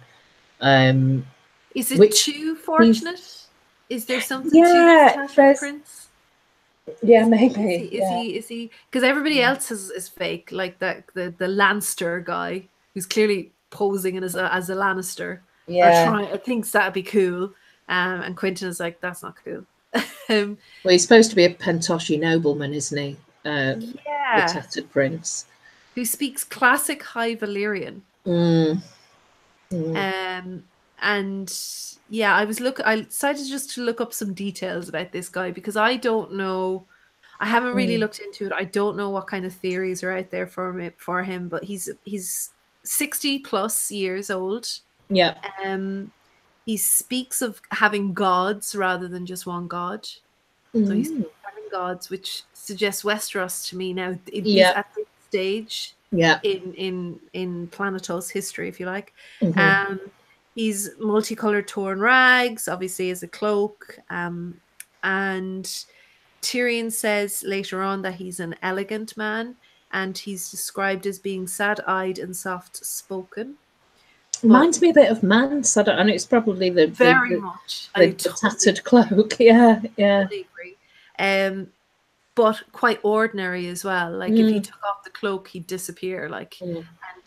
Is it too fortunate? Is there something to this Tattered Prince? Yeah, maybe. Is he? Because everybody else is fake, like the Lannister guy who's clearly posing as a Lannister. Yeah, thinks that'd be cool. And Quentin is like, that's not cool. Well, he's supposed to be a Pentoshi nobleman, isn't he? The Tattered Prince, who speaks classic High Valyrian. And yeah, I decided just to look up some details about this guy because I don't know. I haven't really looked into it. I don't know what kind of theories are out there for him, but he's 60 plus years old. Yeah. He speaks of having gods rather than just one god. So he's having gods, which suggests Westeros to me now. At this stage, in Planetos history, if you like. He's multicolored torn rags, obviously as a cloak. And Tyrion says later on that he's an elegant man, and he's described as being sad-eyed and soft-spoken. Reminds me a bit of Mance, and it's probably the tattered cloak. Yeah. Totally agree. But quite ordinary as well. Like if he took off the cloak, he'd disappear. And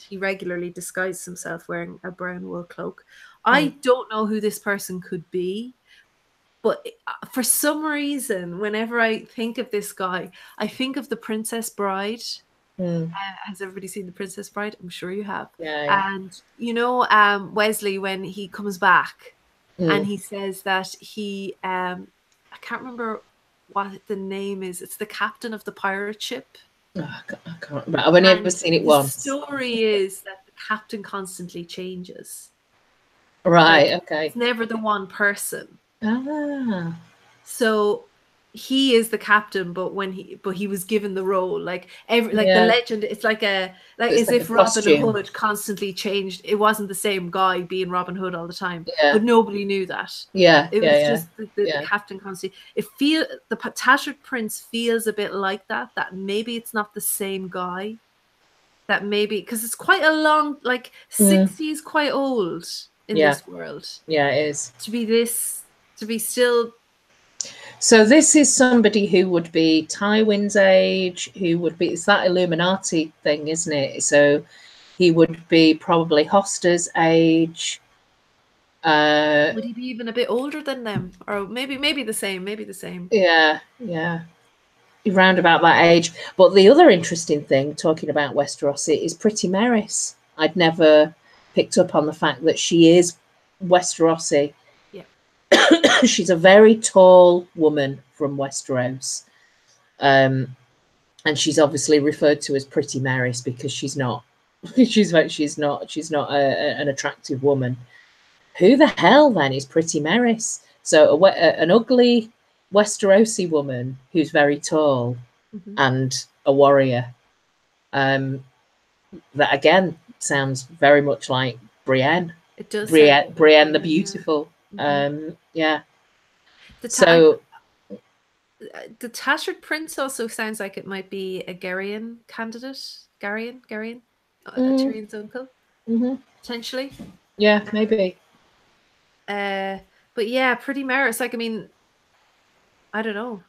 he regularly disguised himself wearing a brown wool cloak. I don't know who this person could be, but for some reason, whenever I think of this guy, I think of the Princess Bride. Has everybody seen The Princess Bride? I'm sure you have. Yeah. And Wesley, when he comes back and he says that he I can't remember what the name is. It's the captain of the pirate ship. Oh, I can't remember. I've only ever seen it once. The story is that the captain constantly changes. Right. Okay. It's never the one person. Ah. So he is the captain, but he was given the role, like the legend. It's like as if Robin Hood constantly changed. It wasn't the same guy being Robin Hood all the time, but nobody knew that. It was just the captain constantly. The Tattered Prince feels a bit like that. That maybe it's not the same guy. That maybe because it's quite a long, like 60 is quite old in this world. Yeah, it is to be still. So this is somebody who would be Tywin's age, who would be, it's that Illuminati thing, isn't it? So he would be probably Hoster's age. Would he be even a bit older than them? Or maybe the same, Yeah. Round about that age. But the other interesting thing, talking about Westerosi, is Pretty Meris. I'd never picked up on the fact that she is Westerosi. She's a very tall woman from Westeros, and she's obviously referred to as Pretty Meris because she's not an attractive woman. Who the hell then is Pretty Meris? So an ugly Westerosi woman who's very tall and a warrior. That again sounds very much like Brienne. It does. Brienne the Beautiful. The Tattered Prince also sounds like it might be a Garyon candidate. Garyon, Tyrion's uncle, potentially. Yeah, maybe. But yeah, Pretty Meris. Like, I mean, I don't know.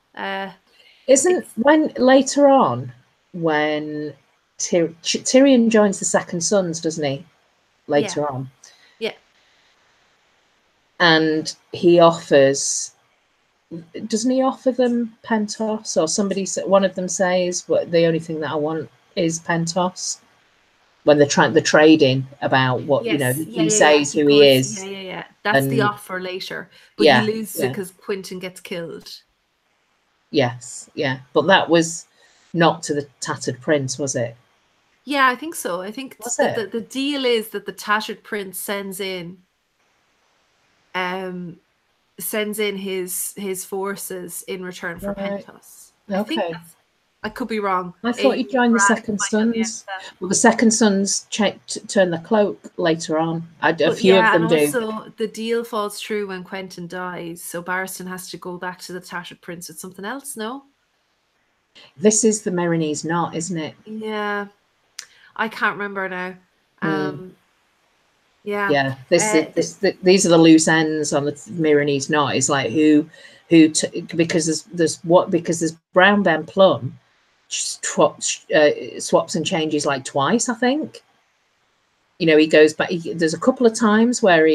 Isn't when later on when Tyrion joins the Second Sons, doesn't he? Later on. Yeah. And he offers, doesn't he offer them Pentos? Or one of them says, "What the only thing that I want is Pentos." When they're trading about what he says who he is. Yeah. That's the offer later, but he loses it because Quentyn gets killed. Yes, yeah, but that was not to the Tattered Prince, was it? Yeah, I think so. I think the deal is that the Tattered Prince sends in his forces in return for Pentos. Okay. I could be wrong. I thought he joined the Second Sons. Well, the Second Sons turn the cloak later on. A few of them do. Also, the deal falls through when Quentyn dies, so Barristan has to go back to the Tattered Prince with something else, no? This is the Meereenese knot, isn't it? Yeah. I can't remember now. These are the loose ends on the Meereenese knot. It's like because there's Brown Ben Plum swaps and changes like twice, I think. He goes back. There's a couple of times where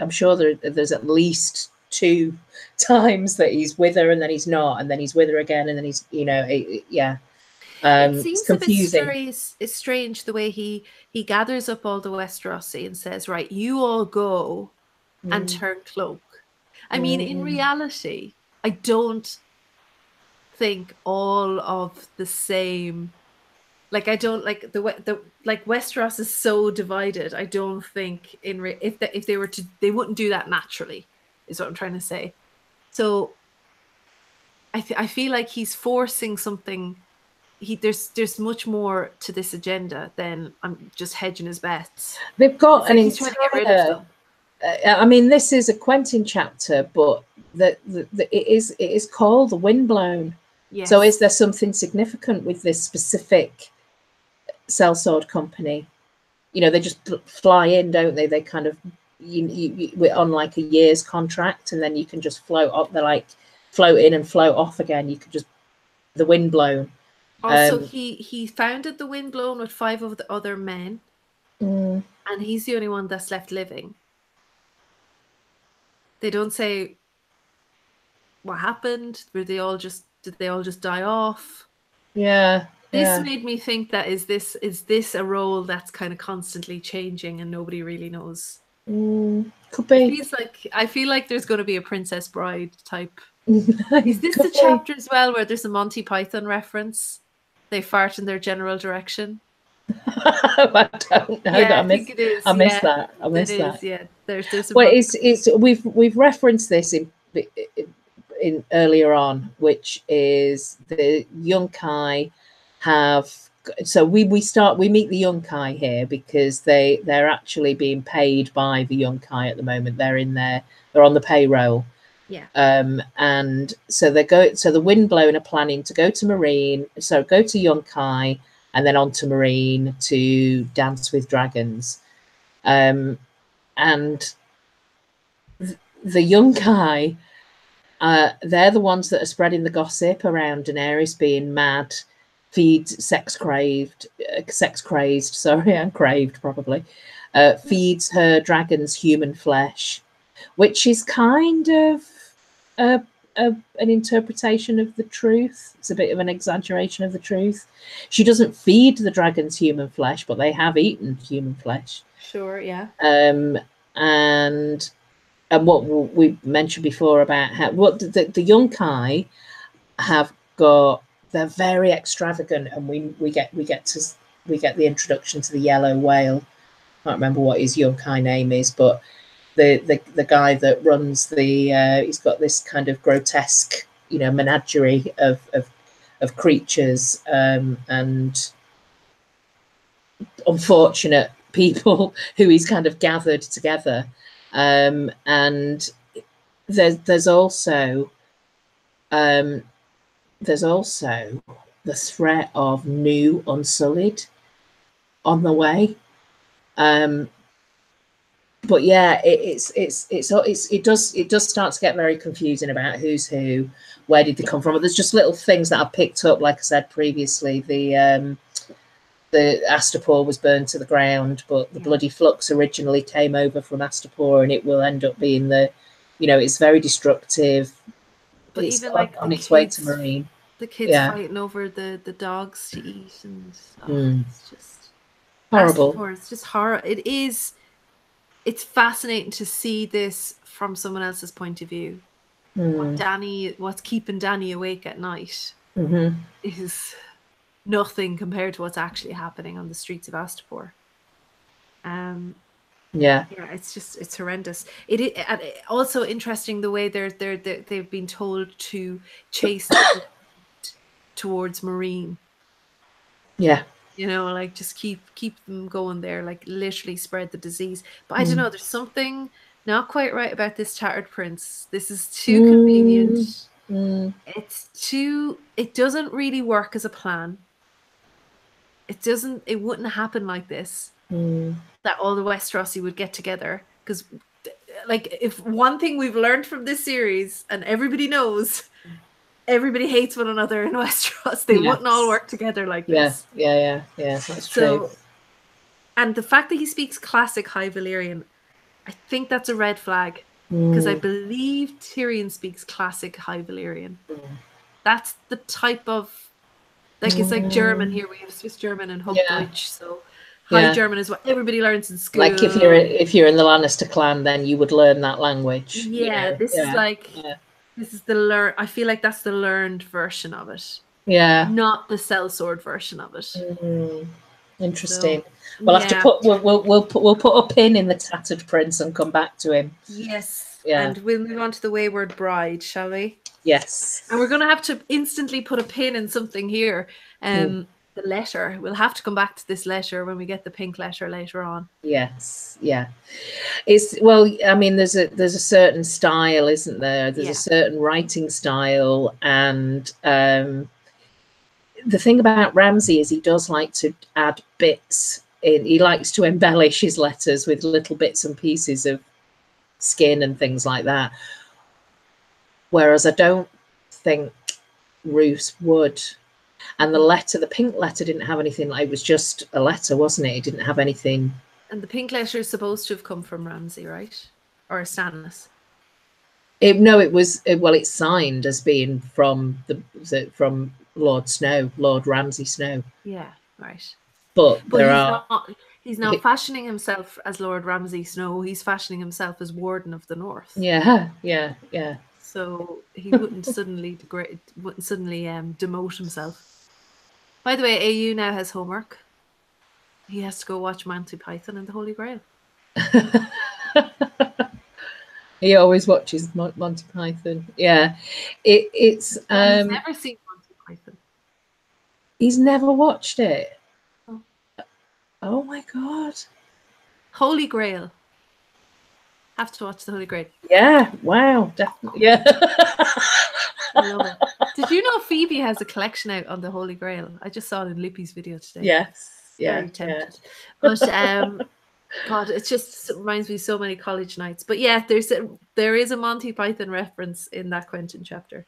I'm sure there's at least 2 times that he's with her and then he's not, and then he's with her again and then he's it seems it's confusing. A bit it's strange the way he gathers up all the Westerosi and says, right, you all go and turn cloak. I mean, in reality, I don't think all of the same. Like, I don't like the Westeros is so divided. I don't think if they were to, they wouldn't do that naturally, is what I'm trying to say. So I feel like he's forcing something. There's much more to this agenda than I'm just hedging his bets. They've got an entire. I mean, this is a Quentyn chapter, but it is called the Windblown. Yes. So is there something significant with this specific sellsword company? They just fly in, don't they? They kind of we're on like a year's contract, and then you can just float up. They're like float in and float off again. You could just the Windblown. Also, he founded the Windblown with 5 of the other men, and he's the only one that's left living. They don't say what happened. Did they all just die off? Yeah. This made me think that is this a role that's kind of constantly changing and nobody really knows? Could be. I feel like there's going to be a Princess Bride type. Is this the chapter as well where there's a Monty Python reference? They fart in their general direction. I don't know. Yeah, I think it is. I missed that. I missed that. Yeah, there's. Well, we've referenced this in earlier on, which is the Yunkai have. So we meet the Yunkai here because they're actually being paid by the Yunkai at the moment. They're on the payroll. Yeah. And so the Windblown are planning to go to Marine, so go to Yunkai and then on to Marine to dance with dragons. And the Yunkai, they're the ones that are spreading the gossip around Daenerys being mad, sex craved, sorry, and craved probably, feeds her dragons human flesh, which is kind of an interpretation of the truth. It's a bit of an exaggeration of the truth. She doesn't feed the dragons human flesh, but they have eaten human flesh. Sure, yeah. And what we mentioned before about how the Yunkai have got, they're very extravagant, and we get the introduction to the yellow whale. I can't remember what his Yunkai name is, but the guy that runs he's got this kind of grotesque, menagerie of creatures and unfortunate people who he's kind of gathered together. And there's also the threat of new Unsullied on the way. But yeah, it does start to get very confusing about who's who, where did they come from. But there's just little things that I picked up, like I said previously. The Astapor was burned to the ground, but the bloody flux originally came over from Astapor, and it will end up being it's very destructive. But it's even like on its way to Marine. The kids fighting over the dogs to eat, and it's just horrible. Astapor, it's just horror. It is. It's fascinating to see this from someone else's point of view. What's keeping Dany awake at night is nothing compared to what's actually happening on the streets of Astapor. It's horrendous. It also interesting the way they've been told to chase towards Marine. Yeah. Like just keep them going there, like literally spread the disease. But I don't know, there's something not quite right about this Tattered Prince. This is too convenient. It doesn't really work as a plan. It wouldn't happen like this. That all the Westerosi would get together. Because like, if one thing we've learned from this series, and everybody knows, everybody hates one another in Westeros. They wouldn't all work together like this. Yeah. That's true. And the fact that he speaks classic High Valyrian, I think that's a red flag. Because I believe Tyrion speaks classic High Valyrian. That's the type of, like, it's like German here. We have Swiss German and Hochdeutsch. So High German is what everybody learns in school. Like if you're in the Lannister clan, then you would learn that language. This is like... This is the I feel like that's the learned version of it. Yeah. Not the sellsword version of it. Interesting. So, we'll have to we'll put a pin in the Tattered Prince and come back to him. Yes. Yeah. And we'll move on to the Wayward Bride, shall we? Yes. And we're going to have to instantly put a pin in something here. The letter. We'll have to come back to this letter when we get the pink letter later on. Yes, yeah. I mean, there's a certain style, isn't there? There's a certain writing style, and the thing about Ramsay is he does like to add bits in. He likes to embellish his letters with little bits and pieces of skin and things like that. Whereas I don't think Roose would. And the pink letter didn't have anything. It was just a letter, wasn't it? It didn't have anything. And the pink letter is supposed to have come from Ramsay, right? Or Stannis? It's signed as being from Lord Snow, Lord Ramsay Snow. Yeah, right. But he's not fashioning himself as Lord Ramsay Snow. He's fashioning himself as Warden of the North. Yeah. So he wouldn't suddenly demote himself. By the way, AU now has homework. He has to go watch Monty Python and the Holy Grail. He always watches Monty Python. Yeah, it's. He's never seen Monty Python. He's never watched it. Oh, oh my God! Holy Grail. Have to watch the Holy Grail. Yeah. Wow. Definitely. Yeah. I love it. Did you know Phoebe has a collection out on the Holy Grail? I just saw it in Loopy's video today. Yes. Yeah. Very tempted. Yeah. But God, it just reminds me so many college nights. But yeah, there is a Monty Python reference in that Quentin chapter.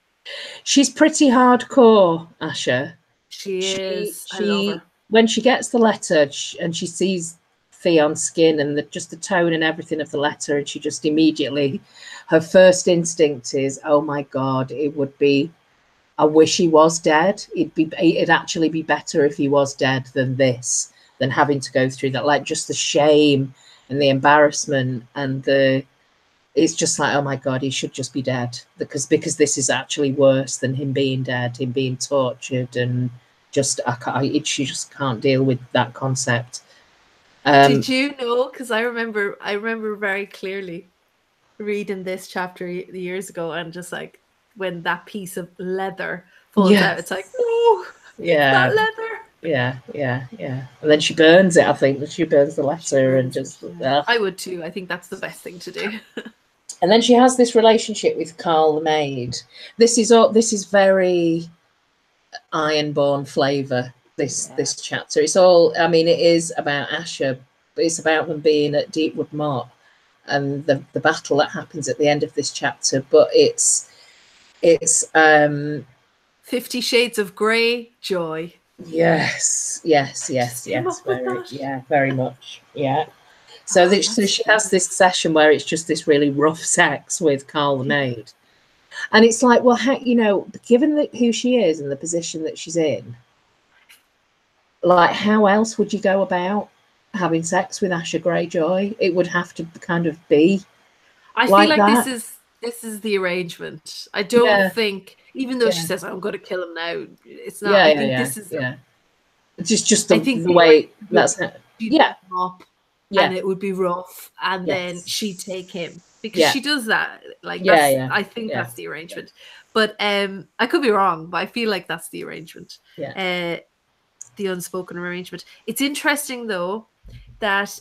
She's pretty hardcore, Asha. She is. I love her. When she gets the letter and she sees Theon's skin and just the tone and everything of the letter, and she just immediately, her first instinct is, oh my God, it would be, I wish he was dead. It'd actually be better if he was dead than this. Than having to go through that, like just the shame and the embarrassment and it's just like, oh my God, he should just be dead, because this is actually worse than him being dead, him being tortured, and just she just can't deal with that concept. Did you know? Because I remember very clearly reading this chapter years ago, and just like when that piece of leather falls out, it's like, oh, yeah, that leather. Yeah. And then she burns it. I think that she burns the letter and just. I would too. I think that's the best thing to do. And then she has this relationship with Carl the maid. This is very Ironborn flavour. This chapter. It's all. I mean, it is about Asha, but it's about them being at Deepwood Motte and the battle that happens at the end of this chapter. But it's 50 Shades of Grey joy. Yes, very much. Yeah. So she has this session where it's just this really rough sex with Carl the maid, and it's like, well, given who she is and the position that she's in, like, how else would you go about having sex with Asha Greyjoy? It would have to kind of be. I feel like this is the arrangement. I don't think, even though she says, I'm going to kill him now, it's not. I think this is. It's just the way that's up, and it would be rough, and then she'd take him, because she does that. Like, I think that's the arrangement. But I could be wrong, but I feel like that's the arrangement. The unspoken arrangement. It's interesting though that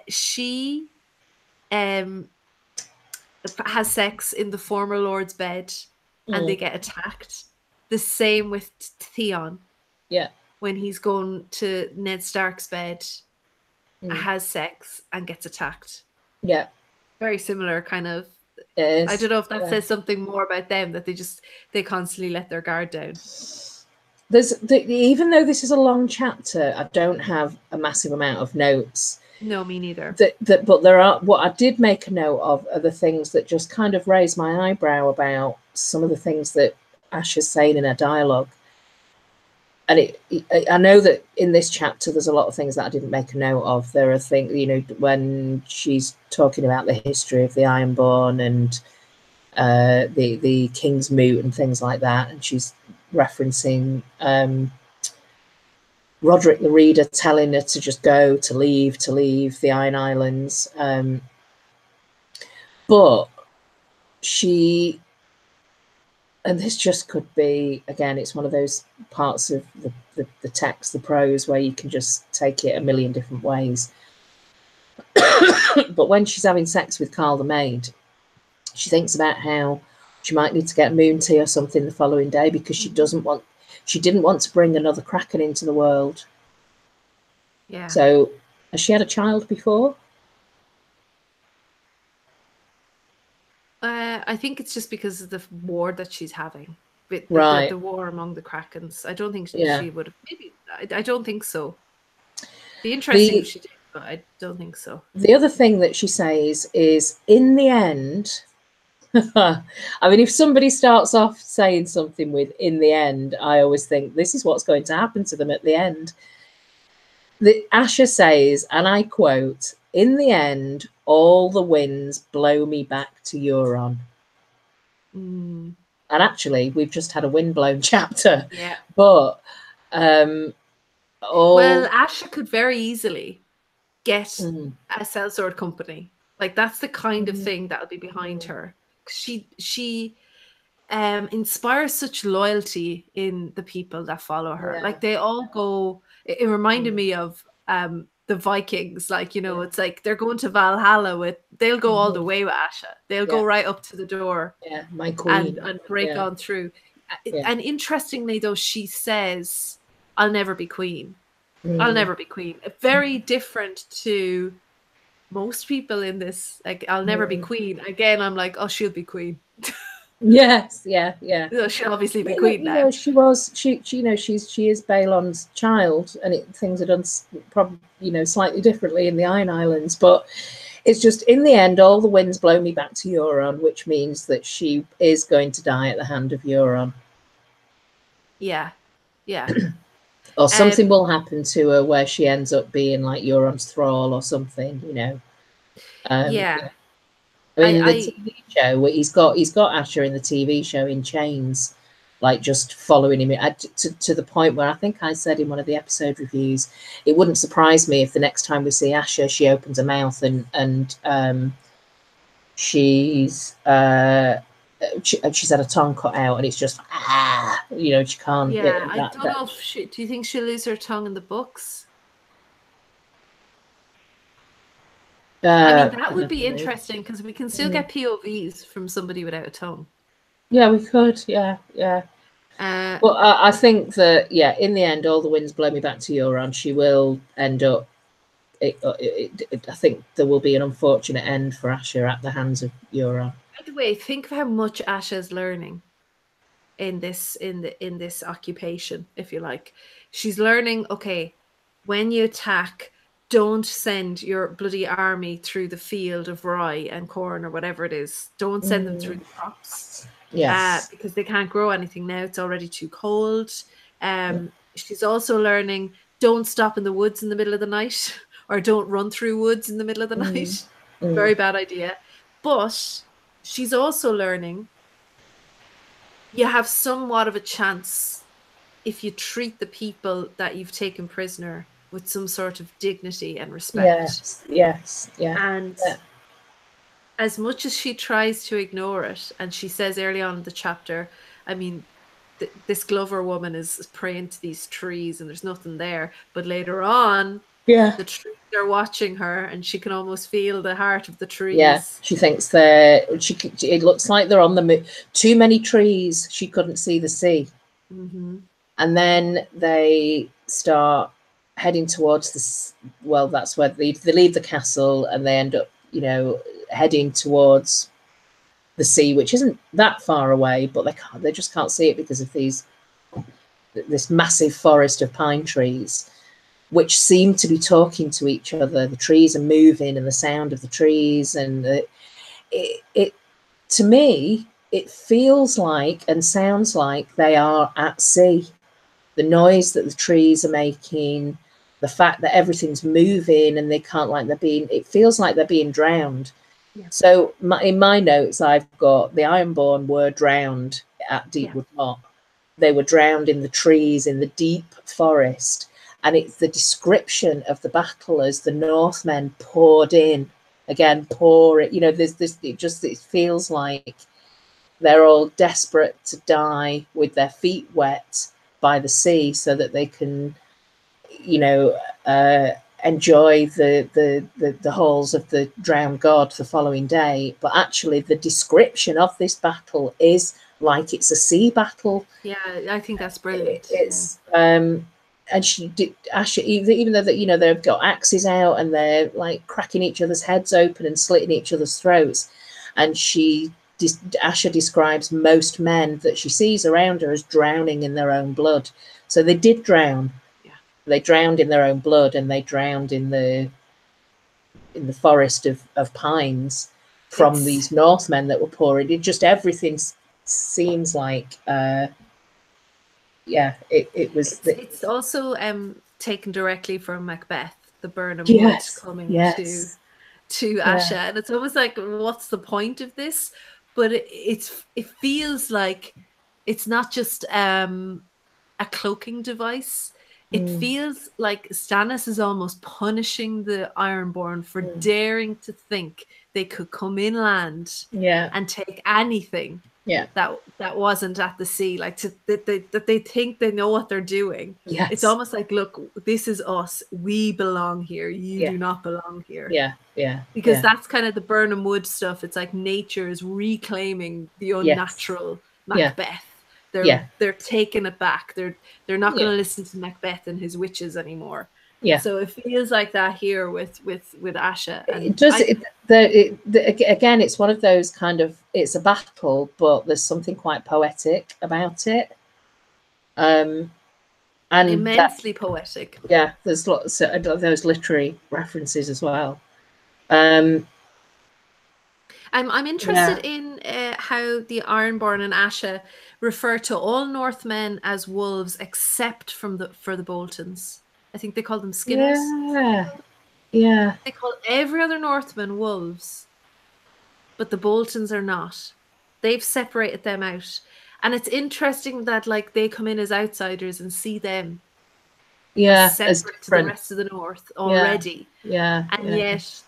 she has sex in the former Lord's bed, and they get attacked. The same with Theon. Yeah. When he's going to Ned Stark's bed, has sex and gets attacked. Yeah. Very similar kind of. I don't know if that says something more about them, that they constantly let their guard down. Even though this is a long chapter, I don't have a massive amount of notes. No, me neither. But there are, what I did make a note of are the things that just kind of raised my eyebrow about some of the things that Asha's saying in her dialogue. And I know that in this chapter, there's a lot of things that I didn't make a note of. There are things, when she's talking about the history of the Ironborn and the King's Moot and things like that, and she's referencing Roderick the Reader telling her to just go, to leave the Iron Islands. But she... And this just could be, again, it's one of those parts of the text, the prose, where you can just take it a million different ways. But when she's having sex with Carl the maid, she thinks about how she might need to get moon tea or something the following day, because she didn't want to bring another Kraken into the world. Yeah. So, has she had a child before? I think it's just because of the war that she's having. The war among the Krakens. I don't think she would have. Maybe I don't think so. Be interesting if she did, but I don't think so. The other thing that she says is, in the end, I mean, if somebody starts off saying something with "in the end," I always think this is what's going to happen to them at the end. Asha says, and I quote, "In the end, all the winds blow me back to Euron." And actually, we've just had a windblown chapter. Yeah. But well, Asha could very easily get a sellsword company Like that's the kind of thing that'll be behind her. She inspires such loyalty in the people that follow her. Yeah. Like they all go. It reminded me of the Vikings. Like, you know, it's like they're going to Valhalla they'll go all the way with Asha. They'll go right up to the door. Yeah, my queen. And break on through. And interestingly, though, she says, "I'll never be queen. I'll never be queen." Very different to most people in this. Like, "I'll never be queen." Again, I'm like, "Oh, she'll be queen." Yes, yeah. She'll obviously be queen now. You know, she is Balon's child, and things are done probably, you know, slightly differently in the Iron Islands, but it's just in the end, all the winds blow me back to Euron, which means that she is going to die at the hand of Euron. Yeah. Or something will happen to her where she ends up being like Euron's thrall or something, you know. Yeah. I mean, the TV show, he's got Asha in the TV show in chains, like just following him to the point where I think I said in one of the episode reviews, it wouldn't surprise me if the next time we see Asha, she opens her mouth and she's had a tongue cut out and it's just you know, she can't. Yeah, I don't know if do you think she'll lose her tongue in the books? I mean, that would be interesting because we can still get POVs from somebody without a tongue. Yeah, we could. Yeah. Well, I think that, in the end, all the winds blow me back to Euron. She will end up. I think there will be an unfortunate end for Asha at the hands of Euron. By the way, think of how much Asha's learning in this occupation, if you like. She's learning. Okay, when you attack, don't send your bloody army through the field of rye and corn or whatever it is. Don't send them through the crops. Yes. Because they can't grow anything now. It's already too cold. She's also learning, don't stop in the woods in the middle of the night or don't run through woods in the middle of the night. Very bad idea. But she's also learning you have somewhat of a chance if you treat the people that you've taken prisoner with some sort of dignity and respect. Yes. And as much as she tries to ignore it, and she says early on in the chapter, I mean, this Glover woman is praying to these trees and there's nothing there. But later on, the trees are watching her and she can almost feel the heart of the trees. Yeah, she thinks it looks like they're on the moon. Too many trees, she couldn't see the sea. And then they start heading towards that's where they leave the castle and they end up, you know, heading towards the sea, which isn't that far away, but they just can't see it because of this massive forest of pine trees, which seem to be talking to each other. The trees are moving and the sound of the trees, and it to me, it feels like and sounds like they are at sea. The noise that the trees are making, the fact that everything's moving and they can't, like, it feels like they're being drowned. So in my notes, I've got the Ironborn were drowned at Deepwood Motte. They were drowned in the trees in the deep forest, and it's the description of the battle as the Northmen poured in. Again, pour it. You know, there's this. It feels like they're all desperate to die with their feet wet by the sea, so that they can, you know, enjoy the halls of the drowned god the following day. But actually, the description of this battle is like it's a sea battle. Yeah, I think that's brilliant. It's and Asha, even though that, you know, they've got axes out and they're like cracking each other's heads open and slitting each other's throats, and Asha describes most men that she sees around her as drowning in their own blood. So they did drown. They drowned in their own blood, and they drowned in the forest of pines from these Northmen that were pouring. It just, everything seems like it was. It's also taken directly from Macbeth, the Burnham Wood coming to Asha, and it's almost like, what's the point of this? But it feels like it's not just a cloaking device. it feels like Stannis is almost punishing the Ironborn for daring to think they could come inland and take anything that wasn't at the sea, like that they think they know what they're doing. It's almost like, look, this is us, we belong here, you do not belong here. Because that's kind of the Burnham Wood stuff. It's like nature is reclaiming the unnatural Macbeth. They're taking it back. They're not going to listen to Macbeth and his witches anymore. So it feels like that here with Asha. And it does. Again, it's one of those kind of, it's a battle, but there's something quite poetic about it. And immensely poetic. Yeah, there's lots of those literary references as well. I'm interested in how the Ironborn and Asha refer to all Northmen as wolves, except for the Boltons. I think they call them Skinners. Yeah. They call every other Northman wolves, but the Boltons are not. They've separated them out, and it's interesting that like they come in as outsiders and see them as separate to the rest of the North already. And yet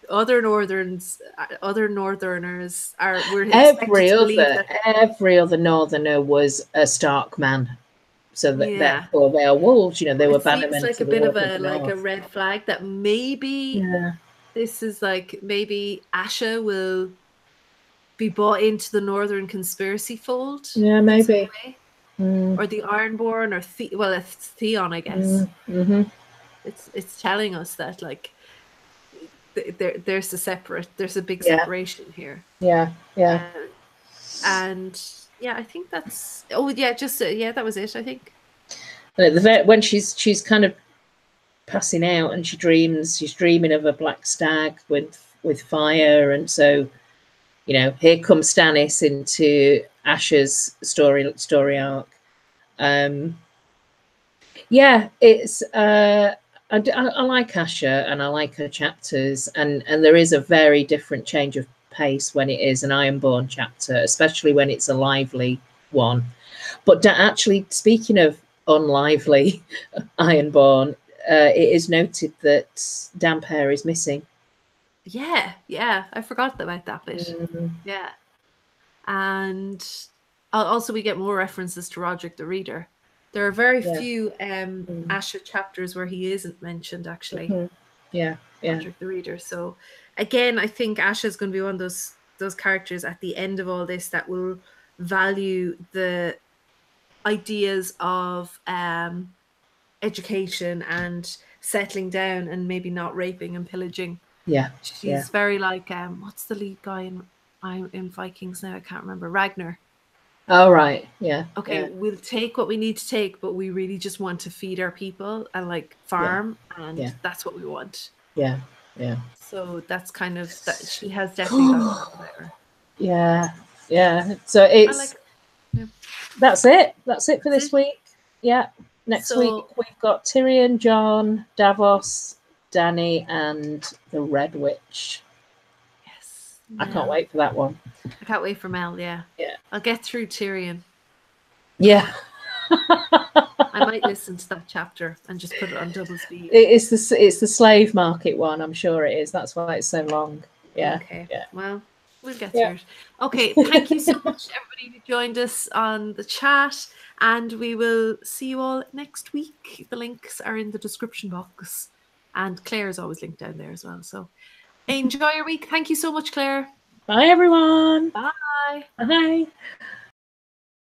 other Northerners are every other Northerner was a Stark man, so that therefore they are wolves. They were bannermen. It's like a bit of a red flag that maybe this is like, maybe Asha will be bought into the Northern conspiracy fold. Yeah, maybe. Or the Ironborn, or it's Theon, I guess. It's telling us that like there's a big separation here. And I think that's that was it, I think. When she's kind of passing out and she's dreaming of a black stag with fire, and so here comes Stannis into Asha's story arc. It's I like Asha, and I like her chapters, and there is a very different change of pace when it is an Ironborn chapter, especially when it's a lively one. But actually, speaking of unlively Ironborn, it is noted that Damphair is missing. I forgot about that bit. And also we get more references to Roderick the Reader. There are very few Asha chapters where he isn't mentioned, actually. Roderick the Reader. So again, I think Asha is going to be one of those characters at the end of all this that will value the ideas of education and settling down, and maybe not raping and pillaging. She's very like what's the lead guy in Vikings now? I can't remember. Ragnar. Oh, right. We'll take what we need to take, but we really just want to feed our people and like farm, and that's what we want. So that's kind of that. She has definitely got about her. So it's that's it for this week. Next week we've got Tyrion, Jon, Davos, Dany, and the Red Witch. I can't wait for that one. I can't wait for Mel. I'll get through Tyrion. I might listen to that chapter and just put it on double speed. It's the slave market one. I'm sure it is. That's why it's so long. Well, we'll get through it. Okay, thank you so much, everybody who joined us on the chat, and we will see you all next week. The links are in the description box, and Claire is always linked down there as well. So enjoy your week. Thank you so much, Claire. Bye, everyone. Bye. Bye.